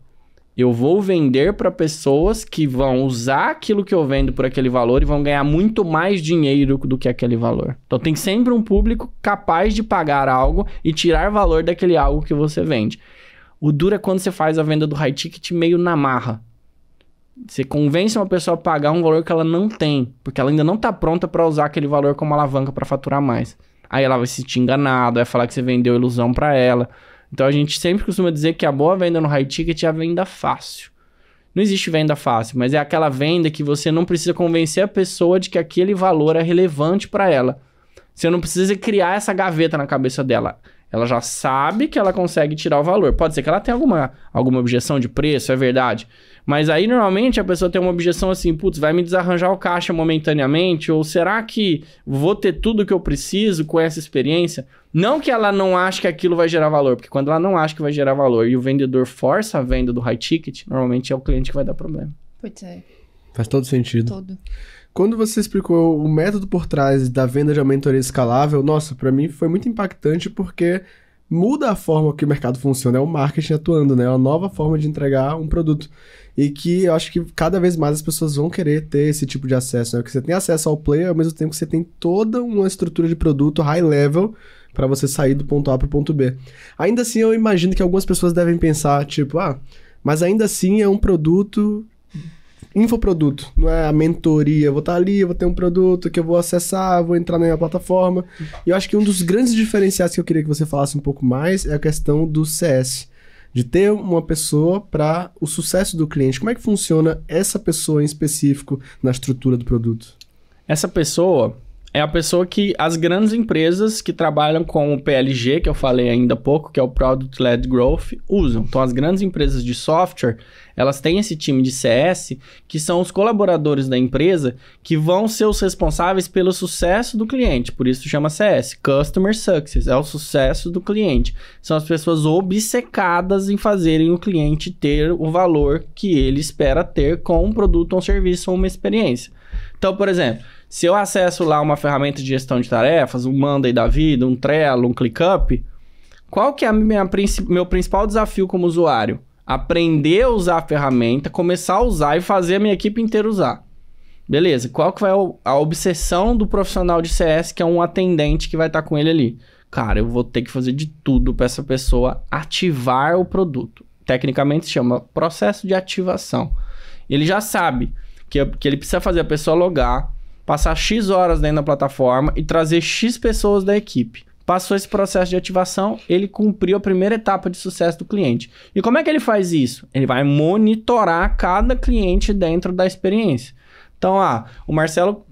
Speaker 3: Eu vou vender para pessoas que vão usar aquilo que eu vendo por aquele valor e vão ganhar muito mais dinheiro do que aquele valor. Então, tem sempre um público capaz de pagar algo e tirar valor daquele algo que você vende. O duro é quando você faz a venda do high ticket meio na marra. Você convence uma pessoa a pagar um valor que ela não tem, porque ela ainda não está pronta para usar aquele valor como alavanca para faturar mais. Aí ela vai se sentir enganada, vai falar que você vendeu ilusão para ela. Então a gente sempre costuma dizer que a boa venda no high ticket é a venda fácil. Não existe venda fácil, mas é aquela venda que você não precisa convencer a pessoa de que aquele valor é relevante para ela. Você não precisa criar essa gaveta na cabeça dela. Ela já sabe que ela consegue tirar o valor. Pode ser que ela tenha alguma objeção de preço, é verdade. Mas aí, normalmente, a pessoa tem uma objeção assim, putz, vai me desarranjar o caixa momentaneamente? Ou será que vou ter tudo que eu preciso com essa experiência? Não que ela não ache que aquilo vai gerar valor, porque quando ela não acha que vai gerar valor e o vendedor força a venda do high ticket, normalmente é o cliente que vai dar problema.
Speaker 1: Putz, é.
Speaker 2: Faz todo sentido.
Speaker 1: Todo.
Speaker 2: Quando você explicou o método por trás da venda de uma mentoria escalável, nossa, pra mim foi muito impactante porque muda a forma que o mercado funciona, é o marketing atuando, né? É uma nova forma de entregar um produto. E que eu acho que cada vez mais as pessoas vão querer ter esse tipo de acesso, né? Porque você tem acesso ao player, ao mesmo tempo que você tem toda uma estrutura de produto high level para você sair do ponto A pro ponto B. Ainda assim, eu imagino que algumas pessoas devem pensar, tipo, mas ainda assim é um produto... infoproduto, não é a mentoria, eu vou estar ali, eu vou ter um produto que eu vou acessar, vou entrar na minha plataforma. E eu acho que um dos grandes diferenciais que eu queria que você falasse um pouco mais é a questão do CS, de ter uma pessoa para o sucesso do cliente. Como é que funciona essa pessoa em específico na estrutura do produto?
Speaker 3: Essa pessoa é a pessoa que as grandes empresas que trabalham com o PLG, que eu falei ainda há pouco, que é o Product Led Growth, usam. Então, as grandes empresas de software, elas têm esse time de CS, que são os colaboradores da empresa, que vão ser os responsáveis pelo sucesso do cliente. Por isso chama CS, Customer Success, é o sucesso do cliente. São as pessoas obcecadas em fazerem o cliente ter o valor que ele espera ter com um produto, um serviço ou uma experiência. Então, por exemplo, se eu acesso lá uma ferramenta de gestão de tarefas, um Monday da vida, um Trello, um ClickUp, qual que é meu principal desafio como usuário? Aprender a usar a ferramenta, começar a usar e fazer a minha equipe inteira usar. Beleza, qual que é a obsessão do profissional de CS, que é um atendente que vai estar com ele ali? Cara, eu vou ter que fazer de tudo para essa pessoa ativar o produto. Tecnicamente se chama processo de ativação. Ele já sabe que ele precisa fazer a pessoa logar, passar X horas dentro da plataforma e trazer X pessoas da equipe. Passou esse processo de ativação, ele cumpriu a primeira etapa de sucesso do cliente. E como é que ele faz isso? Ele vai monitorar cada cliente dentro da experiência. Então, o Marcelo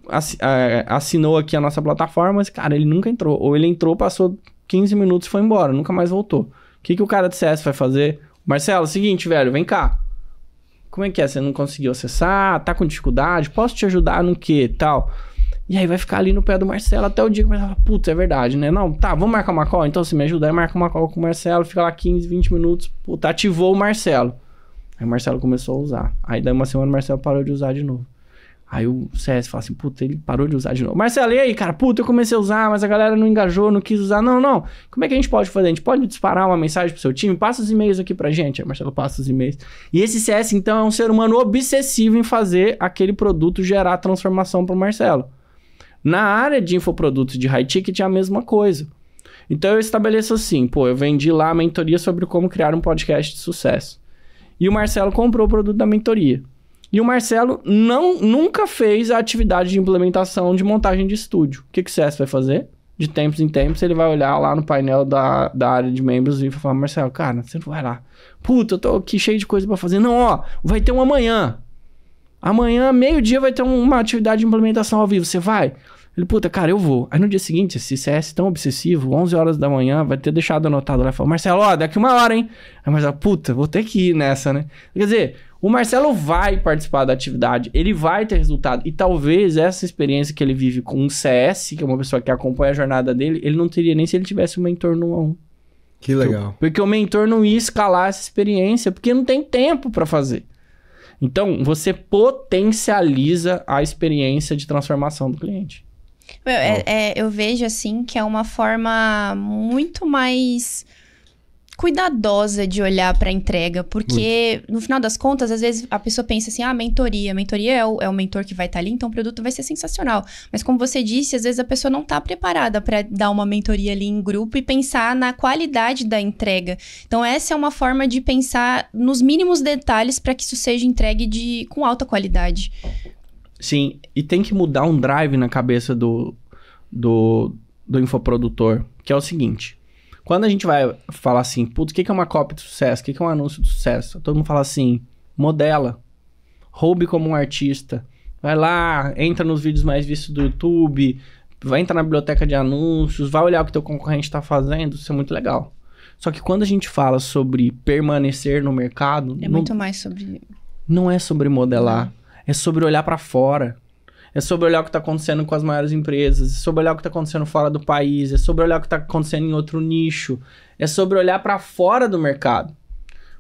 Speaker 3: assinou aqui a nossa plataforma, mas, cara, ele nunca entrou. Ou ele entrou, passou 15 minutos e foi embora, nunca mais voltou. O que o cara de CS vai fazer? Marcelo, seguinte, velho, vem cá. Como é que é? Você não conseguiu acessar? Tá com dificuldade? Posso te ajudar no quê? Tal. E aí vai ficar ali no pé do Marcelo até o dia que o Marcelo fala, putz, é verdade, né? Não, tá, vamos marcar uma call? Então você me ajuda? Aí marca uma call com o Marcelo, fica lá 15, 20 minutos, puta, ativou o Marcelo. Aí o Marcelo começou a usar. Aí daí uma semana o Marcelo parou de usar de novo. Aí o CS fala assim, puta, ele parou de usar de novo. Marcelo, e aí, cara? Puta, eu comecei a usar, mas a galera não engajou, não quis usar. Não. Como é que a gente pode fazer? A gente pode disparar uma mensagem pro seu time? Passa os e-mails aqui pra gente. Aí o Marcelo passa os e-mails. E esse CS, então, é um ser humano obsessivo em fazer aquele produto gerar transformação pro Marcelo. Na área de infoprodutos de high ticket é a mesma coisa. Então eu estabeleço assim, eu vendi lá a mentoria sobre como criar um podcast de sucesso. E o Marcelo comprou o produto da mentoria. E o Marcelo nunca fez a atividade de implementação de montagem de estúdio. O que o CS vai fazer? De tempos em tempos, ele vai olhar lá no painel da área de membros e vai falar, Marcelo, cara, você não vai lá. Puta, eu tô aqui cheio de coisa pra fazer. Não, vai ter um amanhã. Amanhã, meio-dia, vai ter uma atividade de implementação ao vivo. Você vai? Ele, puta, cara, eu vou. Aí no dia seguinte, esse CS tão obsessivo, 11 horas da manhã, vai ter deixado anotado lá e falou, Marcelo, daqui 1 hora, hein? Aí o Marcelo, puta, vou ter que ir nessa, né? Quer dizer, o Marcelo vai participar da atividade, ele vai ter resultado. E talvez essa experiência que ele vive com um CS, que é uma pessoa que acompanha a jornada dele, ele não teria nem se ele tivesse um mentor no 1-1.
Speaker 2: Que legal.
Speaker 3: Porque o mentor não ia escalar essa experiência, porque não tem tempo pra fazer. Então, você potencializa a experiência de transformação do cliente.
Speaker 1: Eu vejo, assim, que é uma forma muito mais cuidadosa de olhar para a entrega, porque no final das contas, às vezes a pessoa pensa assim, mentoria é o mentor que vai estar ali, então o produto vai ser sensacional. Mas como você disse, às vezes a pessoa não está preparada para dar uma mentoria ali em grupo e pensar na qualidade da entrega. Então essa é uma forma de pensar nos mínimos detalhes para que isso seja entregue com alta qualidade.
Speaker 3: Sim, e tem que mudar um drive na cabeça do infoprodutor, que é o seguinte. Quando a gente vai falar assim, putz, o que é uma copy de sucesso? O que é um anúncio de sucesso? Todo mundo fala assim, modela, roube como um artista, vai lá, entra nos vídeos mais vistos do YouTube, vai entrar na biblioteca de anúncios, vai olhar o que teu concorrente está fazendo, isso é muito legal. Só que quando a gente fala sobre permanecer no mercado...
Speaker 1: muito mais sobre...
Speaker 3: Não é sobre modelar, é sobre olhar para fora. É sobre olhar o que está acontecendo com as maiores empresas, é sobre olhar o que está acontecendo fora do país, é sobre olhar o que está acontecendo em outro nicho, é sobre olhar para fora do mercado.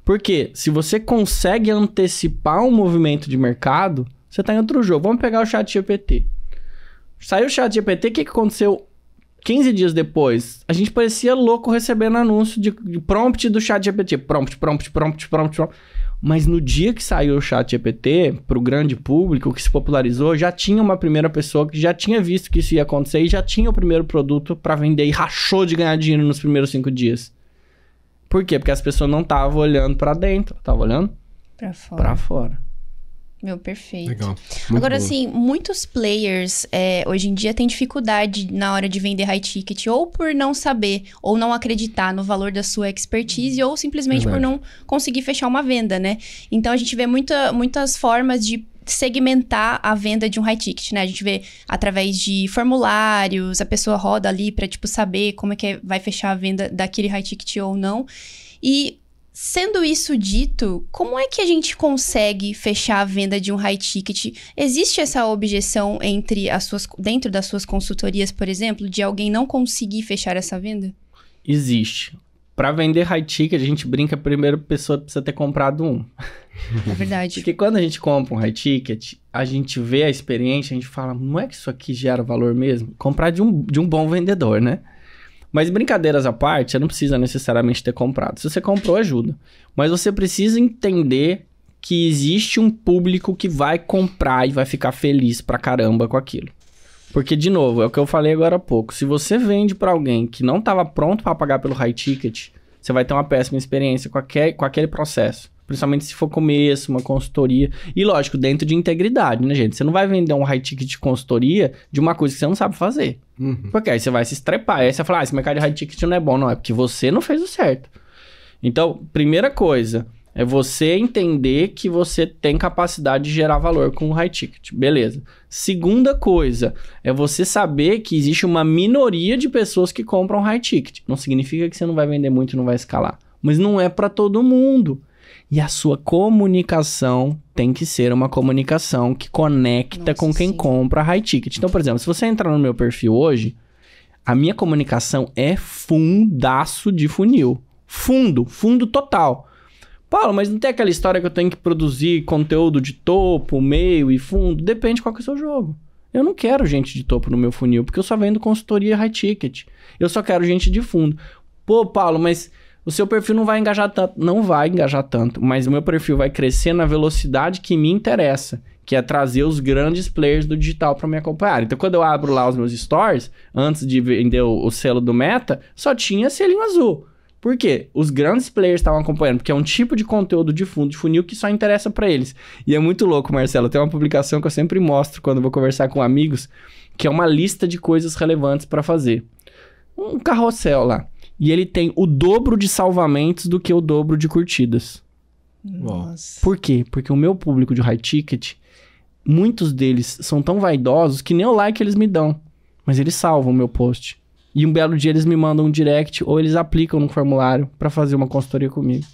Speaker 3: Porque se você consegue antecipar um movimento de mercado, você está em outro jogo. Vamos pegar o ChatGPT. Saiu o ChatGPT, o que aconteceu 15 dias depois? A gente parecia louco recebendo anúncio de prompt do ChatGPT. Prompt. Mas no dia que saiu o ChatGPT, para o grande público, que se popularizou, já tinha uma primeira pessoa que já tinha visto que isso ia acontecer e já tinha o primeiro produto para vender e rachou de ganhar dinheiro nos primeiros 5 dias. Por quê? Porque as pessoas não estavam olhando para dentro, estavam olhando para fora.
Speaker 1: Meu, perfeito.
Speaker 2: Legal.
Speaker 1: Agora, assim, muitos players hoje em dia têm dificuldade na hora de vender high ticket, ou por não saber, ou não acreditar no valor da sua expertise, ou simplesmente por não conseguir fechar uma venda, né? Então, a gente vê muitas formas de segmentar a venda de um high ticket, né? A gente vê através de formulários, a pessoa roda ali pra, saber como é que vai fechar a venda daquele high ticket ou não. E... sendo isso dito, como é que a gente consegue fechar a venda de um high ticket? Existe essa objeção dentro das suas consultorias, por exemplo, de alguém não conseguir fechar essa venda?
Speaker 3: Existe. Para vender high ticket, a gente brinca, primeiro a pessoa precisa ter comprado um.
Speaker 1: É verdade.
Speaker 3: Porque quando a gente compra um high ticket, a gente vê a experiência, a gente fala, não é que isso aqui gera valor mesmo? Comprar de um bom vendedor, né? Mas brincadeiras à parte, você não precisa necessariamente ter comprado. Se você comprou, ajuda. Mas você precisa entender que existe um público que vai comprar e vai ficar feliz pra caramba com aquilo. Porque, de novo, é o que eu falei agora há pouco. Se você vende pra alguém que não estava pronto para pagar pelo high ticket, você vai ter uma péssima experiência com aquele processo. Principalmente se for começo, uma consultoria. E lógico, dentro de integridade, né, gente? Você não vai vender um high ticket de consultoria de uma coisa que você não sabe fazer. Porque aí você vai se estrepar. Aí você fala, esse mercado de high ticket não é bom. Não, é porque você não fez o certo. Então, primeira coisa, é você entender que você tem capacidade de gerar valor com o high ticket. Beleza. Segunda coisa, é você saber que existe uma minoria de pessoas que compram high ticket. Não significa que você não vai vender muito e não vai escalar. Mas não é para todo mundo. E a sua comunicação tem que ser uma comunicação que conecta com quem compra high ticket. Então, por exemplo, se você entrar no meu perfil hoje, a minha comunicação é fundaço de funil. Fundo total. Paulo, mas não tem aquela história que eu tenho que produzir conteúdo de topo, meio e fundo? Depende qual que é o seu jogo. Eu não quero gente de topo no meu funil, porque eu só vendo consultoria high ticket. Eu só quero gente de fundo. Pô, Paulo, mas o seu perfil não vai engajar tanto. Não vai engajar tanto, mas o meu perfil vai crescer na velocidade que me interessa, que é trazer os grandes players do digital para me acompanhar. Então, quando eu abro lá os meus stories, antes de vender o selo do Meta, só tinha selinho azul. Por quê? Os grandes players estavam acompanhando, porque é um tipo de conteúdo de fundo, de funil, que só interessa para eles. E é muito louco, Marcelo. Tem uma publicação que eu sempre mostro quando eu vou conversar com amigos, que é uma lista de coisas relevantes para fazer. Um carrossel lá. E ele tem o dobro de salvamentos do que o dobro de curtidas.
Speaker 1: Nossa.
Speaker 3: Por quê? Porque o meu público de high ticket, muitos deles são tão vaidosos que nem o like eles me dão. Mas eles salvam o meu post. E um belo dia eles me mandam um direct ou eles aplicam no formulário para fazer uma consultoria comigo.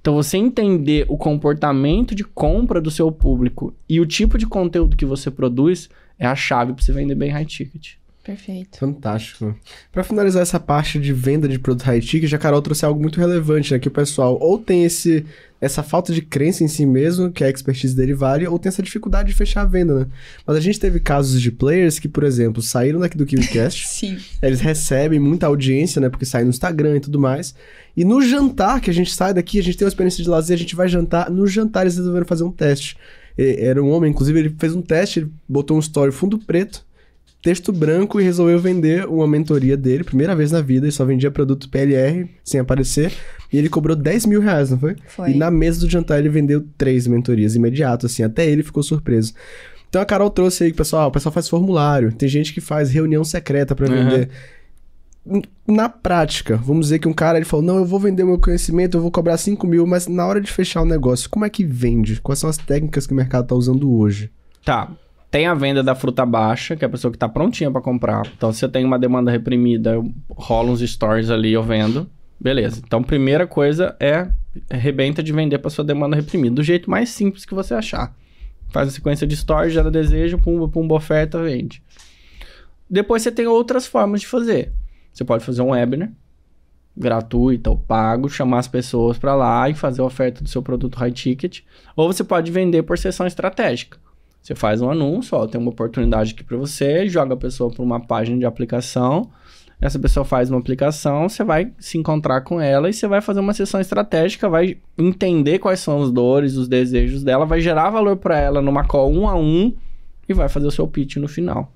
Speaker 3: Então, você entender o comportamento de compra do seu público e o tipo de conteúdo que você produz é a chave para você vender bem high ticket.
Speaker 1: Perfeito.
Speaker 2: Fantástico. Para finalizar essa parte de venda de produto high ticket, a Carol trouxe algo muito relevante, né? Que o pessoal ou tem essa falta de crença em si mesmo, que a expertise dele vale, ou tem essa dificuldade de fechar a venda, né? Mas a gente teve casos de players que, por exemplo, saíram daqui do KiwiCast.
Speaker 1: Sim.
Speaker 2: Eles recebem muita audiência, né? Porque saem no Instagram e tudo mais. E no jantar que a gente sai daqui, a gente tem uma experiência de lazer, a gente vai jantar. No jantar eles resolveram fazer um teste. Era um homem, inclusive, ele fez um teste, ele botou um story fundo preto, texto branco e resolveu vender uma mentoria dele, primeira vez na vida, ele só vendia produto PLR, sem aparecer, e ele cobrou 10 mil reais, não foi?
Speaker 1: Foi.
Speaker 2: E na mesa do jantar ele vendeu 3 mentorias, imediato, assim, até ele ficou surpreso. Então a Carol trouxe aí que o pessoal faz formulário, tem gente que faz reunião secreta pra vender. Na prática, vamos dizer que um cara, ele falou, não, eu vou vender o meu conhecimento, eu vou cobrar 5 mil, mas na hora de fechar o negócio, como é que vende? Quais são as técnicas que o mercado tá usando hoje?
Speaker 3: Tá. Tem a venda da fruta baixa, que é a pessoa que tá prontinha para comprar. Então, se eu tenho uma demanda reprimida, eu rolo uns stories ali, eu vendo. Beleza. Então, primeira coisa é arrebenta de vender para sua demanda reprimida. Do jeito mais simples que você achar. Faz a sequência de stories, gera desejo, pumba, oferta, vende. Depois você tem outras formas de fazer. Você pode fazer um webinar gratuito ou pago, chamar as pessoas para lá e fazer a oferta do seu produto high ticket. Ou você pode vender por sessão estratégica. Você faz um anúncio, ó, tem uma oportunidade aqui para você, joga a pessoa para uma página de aplicação, essa pessoa faz uma aplicação, você vai se encontrar com ela e você vai fazer uma sessão estratégica, vai entender quais são as dores, os desejos dela, vai gerar valor para ela numa call 1 a 1 e vai fazer o seu pitch no final.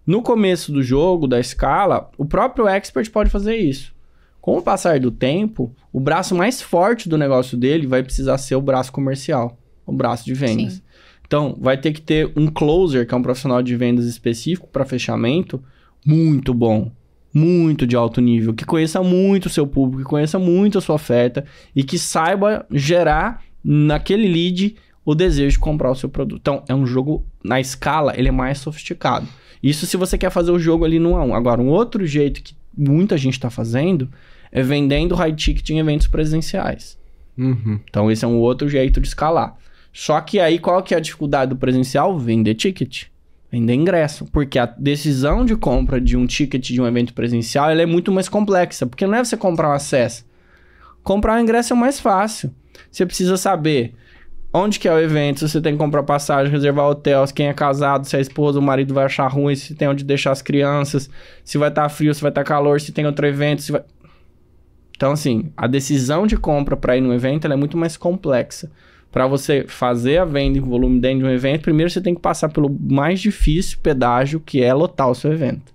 Speaker 3: No começo do jogo, da escala, o próprio expert pode fazer isso. Com o passar do tempo, o braço mais forte do negócio dele vai precisar ser o braço comercial, o braço de vendas. Sim. Então, vai ter que ter um closer, que é um profissional de vendas específico para fechamento, muito bom, muito de alto nível, que conheça muito o seu público, que conheça muito a sua oferta e que saiba gerar naquele lead o desejo de comprar o seu produto. Então, é um jogo, na escala, ele é mais sofisticado. Isso se você quer fazer o jogo ali no 1 a 1. Agora, um outro jeito que muita gente está fazendo é vendendo high ticket em eventos presenciais. Então, esse é um outro jeito de escalar. Só que aí, qual que é a dificuldade do presencial? Vender ticket, vender ingresso. Porque a decisão de compra de um ticket de um evento presencial, ela é muito mais complexa. Porque não é você comprar um acesso. Comprar um ingresso é mais fácil. Você precisa saber onde que é o evento, se você tem que comprar passagem, reservar hotel, se quem é casado, se a esposa, o marido vai achar ruim, se tem onde deixar as crianças, se vai estar frio, se vai estar calor, se tem outro evento, se vai... Então, assim, a decisão de compra para ir no evento, ela é muito mais complexa. Para você fazer a venda em volume dentro de um evento, primeiro você tem que passar pelo mais difícil pedágio, que é lotar o seu evento.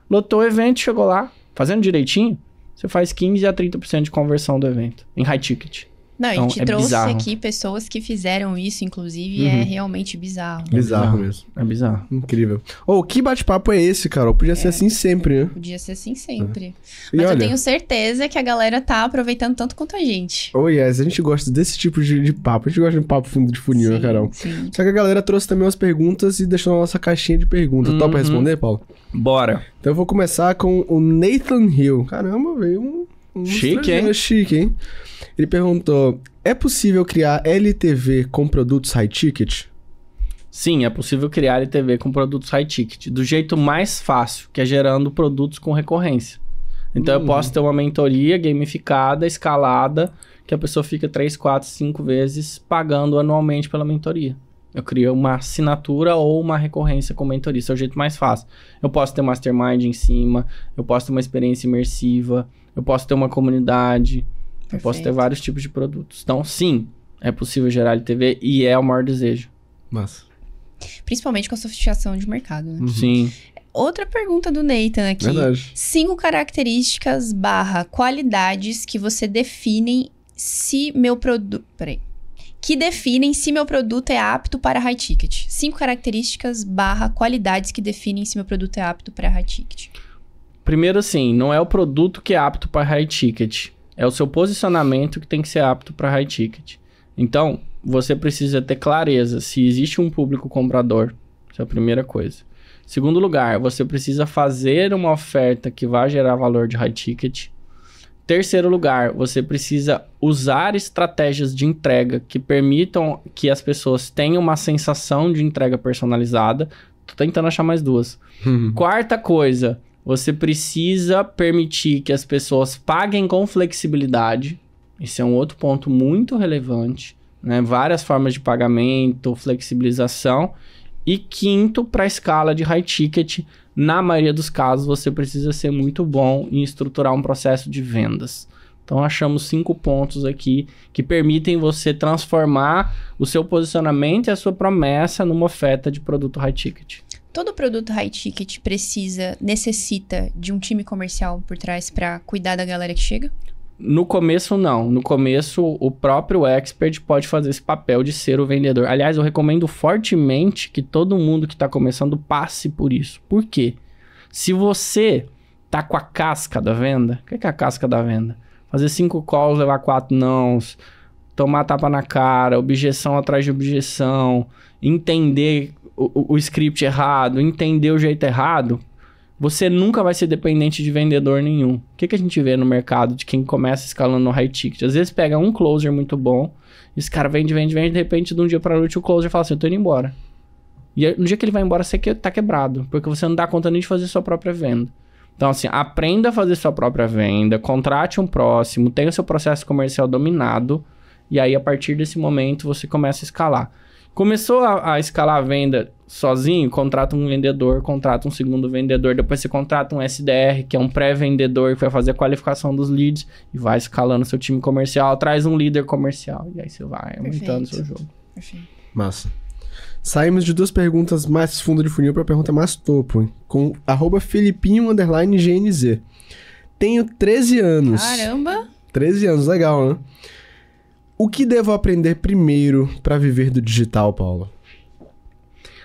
Speaker 3: Lotou o evento, chegou lá, fazendo direitinho, você faz 15% a 30% de conversão do evento, em high ticket.
Speaker 1: Não, a
Speaker 3: Então,
Speaker 1: gente
Speaker 3: é
Speaker 1: trouxe
Speaker 3: bizarro.
Speaker 1: aqui pessoas que fizeram isso, inclusive, é realmente bizarro.
Speaker 2: Bizarro mesmo.
Speaker 3: É bizarro.
Speaker 2: Incrível. Que bate-papo é esse, Carol? Podia ser assim sempre, né?
Speaker 1: Podia ser assim sempre.
Speaker 2: E
Speaker 1: Mas eu
Speaker 2: olha-
Speaker 1: tenho certeza que a galera tá aproveitando tanto quanto a gente.
Speaker 2: Yes, a gente gosta desse tipo de papo. A gente gosta de papo fundo de funil, né, Carol?
Speaker 1: Sim.
Speaker 2: Só que a galera trouxe também umas perguntas e deixou na nossa caixinha de perguntas. Topa responder, Paulo?
Speaker 3: Bora.
Speaker 2: Então eu vou começar com o Nathan Hill. Caramba, veio um
Speaker 3: Chique,
Speaker 2: estrangeiro
Speaker 3: hein?
Speaker 2: Chique, hein? Ele perguntou: é possível criar LTV com produtos high ticket?
Speaker 3: Sim, é possível criar LTV com produtos high ticket, do jeito mais fácil, que é gerando produtos com recorrência. Então eu posso ter uma mentoria gamificada, escalada, que a pessoa fica 3, 4, 5 vezes pagando anualmente pela mentoria. Eu crio uma assinatura ou uma recorrência com mentoria. Esse é o jeito mais fácil. Eu posso ter mastermind em cima, eu posso ter uma experiência imersiva, eu posso ter uma comunidade, eu posso ter
Speaker 1: Perfeito.
Speaker 3: vários tipos de produtos. Então, sim, é possível gerar LTV e é o maior desejo.
Speaker 2: Massa.
Speaker 1: Principalmente com a sofisticação de mercado, né?
Speaker 3: Sim.
Speaker 1: Outra pergunta do Nathan aqui.
Speaker 2: Verdade.
Speaker 1: 5 características / qualidades que você definem se meu produto... Peraí. Que definem se meu produto é apto para high ticket. 5 características / qualidades que definem se meu produto é apto para high ticket.
Speaker 3: Primeiro, assim, não é o produto que é apto para high ticket. É o seu posicionamento que tem que ser apto para high ticket. Então, você precisa ter clareza se existe um público comprador. Essa é a primeira coisa. Segundo lugar, você precisa fazer uma oferta que vai gerar valor de high ticket. Terceiro lugar, você precisa usar estratégias de entrega que permitam que as pessoas tenham uma sensação de entrega personalizada. Tô tentando achar mais 2. Quarta coisa, você precisa permitir que as pessoas paguem com flexibilidade. Esse é um outro ponto muito relevante, né? Várias formas de pagamento, flexibilização. E quinto, para a escala de high ticket, na maioria dos casos, você precisa ser muito bom em estruturar um processo de vendas. Então, achamos 5 pontos aqui que permitem você transformar o seu posicionamento e a sua promessa numa oferta de produto high ticket.
Speaker 1: Todo produto high ticket necessita de um time comercial por trás para cuidar da galera que chega?
Speaker 3: No começo, não. No começo, o próprio expert pode fazer esse papel de ser o vendedor. Aliás, eu recomendo fortemente que todo mundo que está começando passe por isso. Por quê? Se você tá com a casca da venda... O que é a casca da venda? Fazer 5 calls, levar 4 nãos, tomar tapa na cara, objeção atrás de objeção, entender o script errado, entender o jeito errado... Você nunca vai ser dependente de vendedor nenhum. O que a gente vê no mercado de quem começa escalando no high ticket? Às vezes pega um closer muito bom, esse cara vende, de repente, de um dia pra noite, o closer fala assim, eu tô indo embora. E aí, no dia que ele vai embora, você tá quebrado, porque você não dá conta nem de fazer sua própria venda. Então, assim, aprenda a fazer sua própria venda, contrate um próximo, tenha o seu processo comercial dominado, e aí, a partir desse momento, você começa a escalar. Começou a escalar a venda sozinho, contrata um vendedor, contrata um segundo vendedor, depois você contrata um SDR, que é um pré-vendedor que vai fazer a qualificação dos leads e vai escalando seu time comercial, traz um líder comercial e aí você vai aumentando o seu jogo.
Speaker 1: Perfeito.
Speaker 2: Massa. Saímos de 2 perguntas mais fundo de funil para a pergunta mais topo, hein? Com @Filipinho_GNZ. Tenho 13 anos.
Speaker 1: Caramba!
Speaker 2: 13 anos, legal, né? O que devo aprender primeiro para viver do digital, Paulo?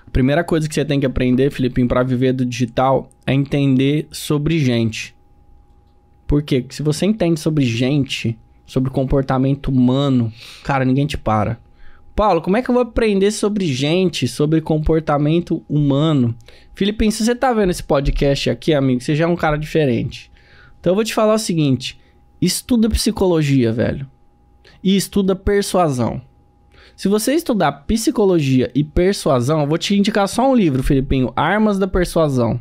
Speaker 3: A primeira coisa que você tem que aprender, Filipinho, para viver do digital é entender sobre gente. Por quê? Porque se você entende sobre gente, sobre comportamento humano, cara, ninguém te para. Paulo, como é que eu vou aprender sobre gente, sobre comportamento humano? Filipinho, se você tá vendo esse podcast aqui, amigo, você já é um cara diferente. Então eu vou te falar o seguinte, estuda psicologia, velho. E estuda persuasão. Se você estudar psicologia e persuasão, eu vou te indicar só um livro, Filipinho, Armas da Persuasão.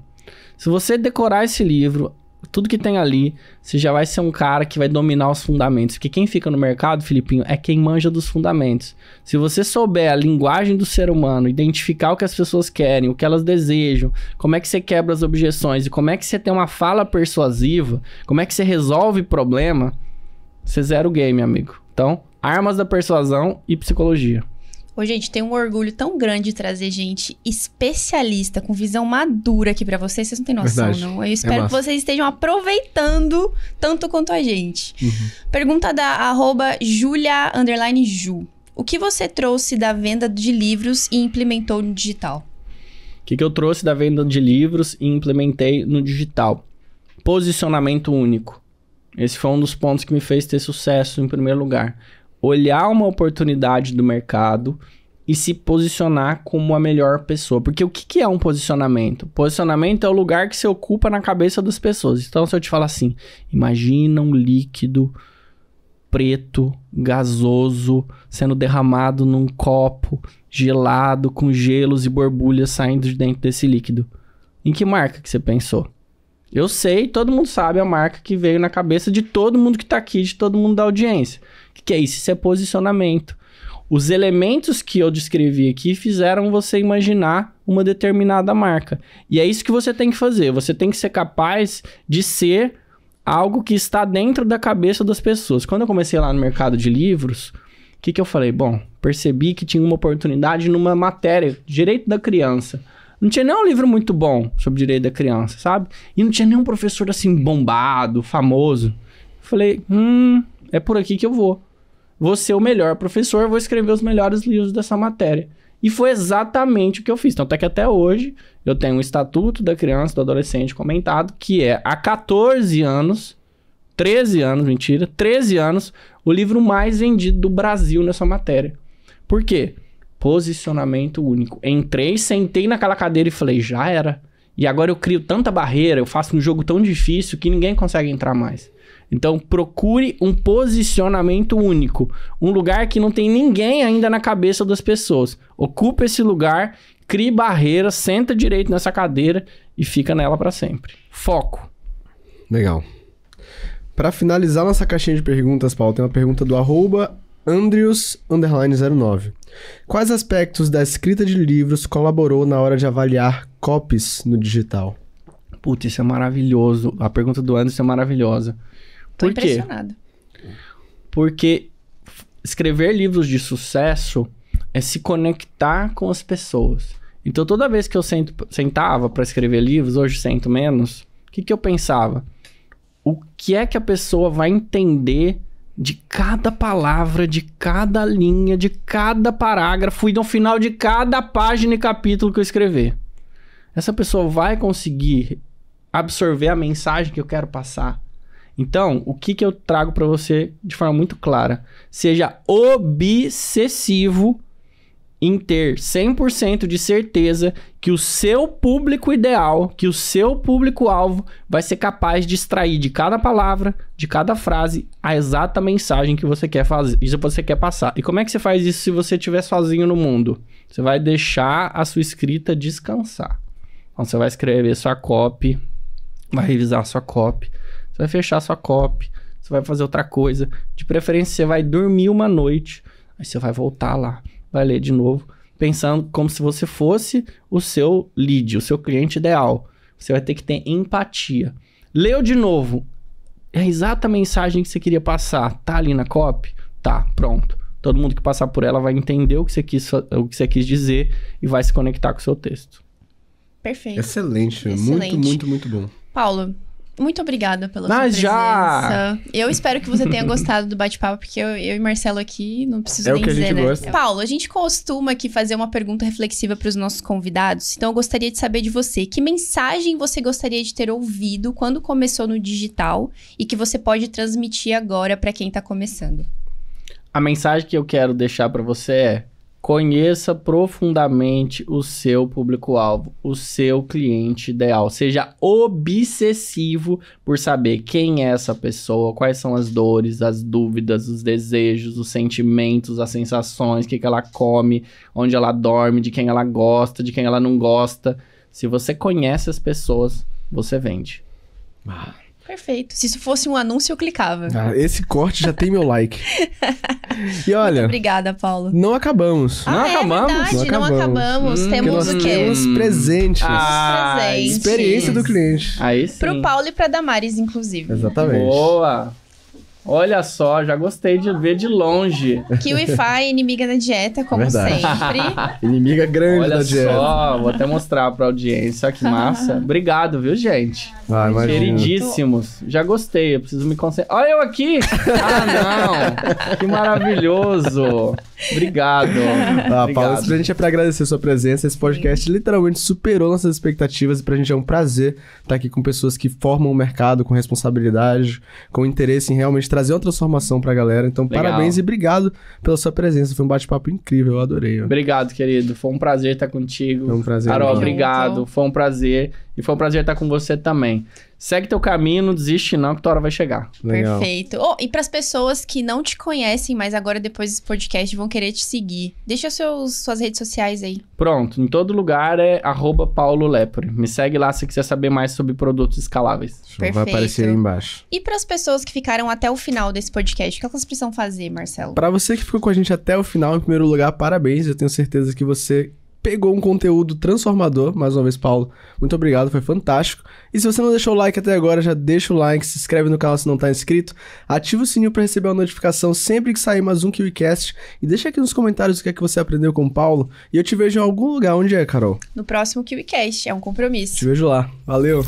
Speaker 3: Se você decorar esse livro, tudo que tem ali, você já vai ser um cara que vai dominar os fundamentos. Porque quem fica no mercado, Filipinho, é quem manja dos fundamentos. Se você souber a linguagem do ser humano, identificar o que as pessoas querem, o que elas desejam, como é que você quebra as objeções e como é que você tem uma fala persuasiva, como é que você resolve problema, você zera o game, amigo. Então, Armas da Persuasão e Psicologia.
Speaker 1: Ô, gente, tem um orgulho tão grande de trazer gente especialista, com visão madura aqui pra vocês não têm noção,
Speaker 2: Verdade.
Speaker 1: não. Eu espero que vocês estejam aproveitando tanto quanto a gente. Pergunta da @Julia_Ju. O que você trouxe da venda de livros e implementou no digital?
Speaker 3: O que eu trouxe da venda de livros e implementei no digital? Posicionamento único. Esse foi um dos pontos que me fez ter sucesso em primeiro lugar. Olhar uma oportunidade do mercado e se posicionar como a melhor pessoa. Porque o que é um posicionamento? Posicionamento é o lugar que você ocupa na cabeça das pessoas. Então, se eu te falar assim, imagina um líquido preto, gasoso, sendo derramado num copo gelado, com gelos e borbulhas saindo de dentro desse líquido. Em que marca que você pensou? Eu sei, todo mundo sabe a marca que veio na cabeça de todo mundo que tá aqui, de todo mundo da audiência. O que é isso? Isso é posicionamento. Os elementos que eu descrevi aqui fizeram você imaginar uma determinada marca. E é isso que você tem que fazer. Você tem que ser capaz de ser algo que está dentro da cabeça das pessoas. Quando eu comecei lá no mercado de livros, o que eu falei? Bom, percebi que tinha uma oportunidade numa matéria, Direito da Criança. Não tinha nenhum livro muito bom sobre direito da criança, sabe? E não tinha nenhum professor assim bombado, famoso. Falei, é por aqui que eu vou. Vou ser o melhor professor, vou escrever os melhores livros dessa matéria. E foi exatamente o que eu fiz. Tanto é que até hoje eu tenho um Estatuto da Criança e do Adolescente comentado, que é há 13 anos, o livro mais vendido do Brasil nessa matéria. Por quê? Posicionamento único. Entrei, sentei naquela cadeira e falei, já era. E agora eu crio tanta barreira, eu faço um jogo tão difícil que ninguém consegue entrar mais. Então procure um posicionamento único. Um lugar que não tem ninguém ainda na cabeça das pessoas. Ocupa esse lugar, crie barreira, senta direito nessa cadeira e fica nela para sempre. Foco.
Speaker 2: Legal. Para finalizar nossa caixinha de perguntas, Paulo, tem uma pergunta do @Andrews_09. Quais aspectos da escrita de livros colaborou na hora de avaliar copies no digital?
Speaker 3: Putz, isso é maravilhoso. A pergunta do Anderson é maravilhosa.
Speaker 1: Tô
Speaker 3: Por quê?
Speaker 1: impressionada.
Speaker 3: Porque escrever livros de sucesso é se conectar com as pessoas. Então, toda vez que eu sentava para escrever livros, hoje sento menos, o que eu pensava? O que é que a pessoa vai entender de cada palavra, de cada linha, de cada parágrafo e no final de cada página e capítulo que eu escrever? Essa pessoa vai conseguir absorver a mensagem que eu quero passar? Então, o que eu trago para você de forma muito clara? Seja obsessivo em ter 100% de certeza que o seu público ideal, que o seu público-alvo vai ser capaz de extrair de cada palavra, de cada frase, a exata mensagem que você quer fazer, isso que você quer passar. E como é que você faz isso se você estiver sozinho no mundo? Você vai deixar a sua escrita descansar. Então, você vai escrever sua copy, vai revisar sua copy, você vai fechar sua copy, você vai fazer outra coisa. De preferência, você vai dormir uma noite, aí você vai voltar lá, vai ler de novo, pensando como se você fosse o seu lead, o seu cliente ideal. Você vai ter que ter empatia. Leu de novo, é a exata mensagem que você queria passar. Tá ali na copy? Tá, pronto. Todo mundo que passar por ela vai entender o que você quis dizer e vai se conectar com o seu texto.
Speaker 1: Perfeito.
Speaker 2: Excelente.
Speaker 1: Excelente.
Speaker 2: Muito bom.
Speaker 1: Paulo, muito obrigada pela sua presença. Eu espero que você tenha gostado do bate-papo, porque eu e Marcelo aqui não preciso nem dizer, né?
Speaker 2: Gosta.
Speaker 1: Paulo, a gente costuma aqui fazer uma pergunta reflexiva para os nossos convidados, então eu gostaria de saber de você, que mensagem você gostaria de ter ouvido quando começou no digital e que você pode transmitir agora para quem tá começando?
Speaker 3: A mensagem que eu quero deixar para você é: conheça profundamente o seu público-alvo, o seu cliente ideal. Seja obsessivo por saber quem é essa pessoa, quais são as dores, as dúvidas, os desejos, os sentimentos, as sensações, o que ela come, onde ela dorme, de quem ela gosta, de quem ela não gosta. Se você conhece as pessoas, você vende.
Speaker 1: Perfeito. Se isso fosse um anúncio, eu clicava.
Speaker 2: Esse corte já tem meu like. E olha...
Speaker 1: Muito obrigada, Paulo.
Speaker 2: Não acabamos.
Speaker 3: Não acabamos?
Speaker 1: Verdade, não acabamos. Temos
Speaker 2: nós
Speaker 1: o quê?
Speaker 2: temos presentes.
Speaker 1: presentes.
Speaker 2: Experiência do cliente.
Speaker 3: Aí sim.
Speaker 1: Pro Paulo e pra Damares, inclusive.
Speaker 2: Exatamente.
Speaker 3: Boa! Olha só, já gostei de ver de longe.
Speaker 1: KiwiFi, inimiga da dieta, como
Speaker 2: Verdade.
Speaker 1: sempre.
Speaker 2: Inimiga grande
Speaker 3: Olha
Speaker 2: da dieta.
Speaker 3: só, vou até mostrar pra audiência, que massa. Obrigado, viu, gente?
Speaker 2: Ah, imagina.
Speaker 3: Queridíssimos. Já gostei, eu preciso me concentrar. Olha eu aqui! Ah, não! Que maravilhoso! Obrigado.
Speaker 2: Paulo, isso pra gente é pra agradecer a sua presença. Esse podcast literalmente superou nossas expectativas e pra gente é um prazer estar aqui com pessoas que formam o mercado com responsabilidade, com interesse em realmente trazer uma transformação pra galera. Então,
Speaker 3: Legal.
Speaker 2: parabéns e obrigado pela sua presença. Foi um bate-papo incrível, eu adorei. Ó.
Speaker 3: Obrigado, querido. Foi um prazer estar contigo.
Speaker 2: Foi um prazer.
Speaker 3: Carol,
Speaker 2: mesmo.
Speaker 3: obrigado. Foi um prazer. E foi um prazer estar com você também. Segue teu caminho, não desiste não, que tua hora vai chegar.
Speaker 2: Legal.
Speaker 1: Perfeito. Oh, e pras pessoas que não te conhecem, mas agora depois desse podcast vão querer te seguir, deixa suas redes sociais aí.
Speaker 3: Pronto, em todo lugar é @paulolepore. Me segue lá se quiser saber mais sobre produtos escaláveis.
Speaker 2: Vai aparecer aí embaixo.
Speaker 1: E pras pessoas que ficaram até o final desse podcast, o que elas precisam fazer, Marcelo?
Speaker 2: Pra você que ficou com a gente até o final, em primeiro lugar, parabéns. Eu tenho certeza que você pegou um conteúdo transformador. Mais uma vez, Paulo, muito obrigado, foi fantástico. E se você não deixou o like até agora, já deixa o like, se inscreve no canal se não tá inscrito, ativa o sininho pra receber uma notificação sempre que sair mais um KiwiCast e deixa aqui nos comentários o que é que você aprendeu com o Paulo e eu te vejo em algum lugar. Onde é, Carol?
Speaker 1: No próximo KiwiCast, é um compromisso.
Speaker 2: Te vejo lá. Valeu!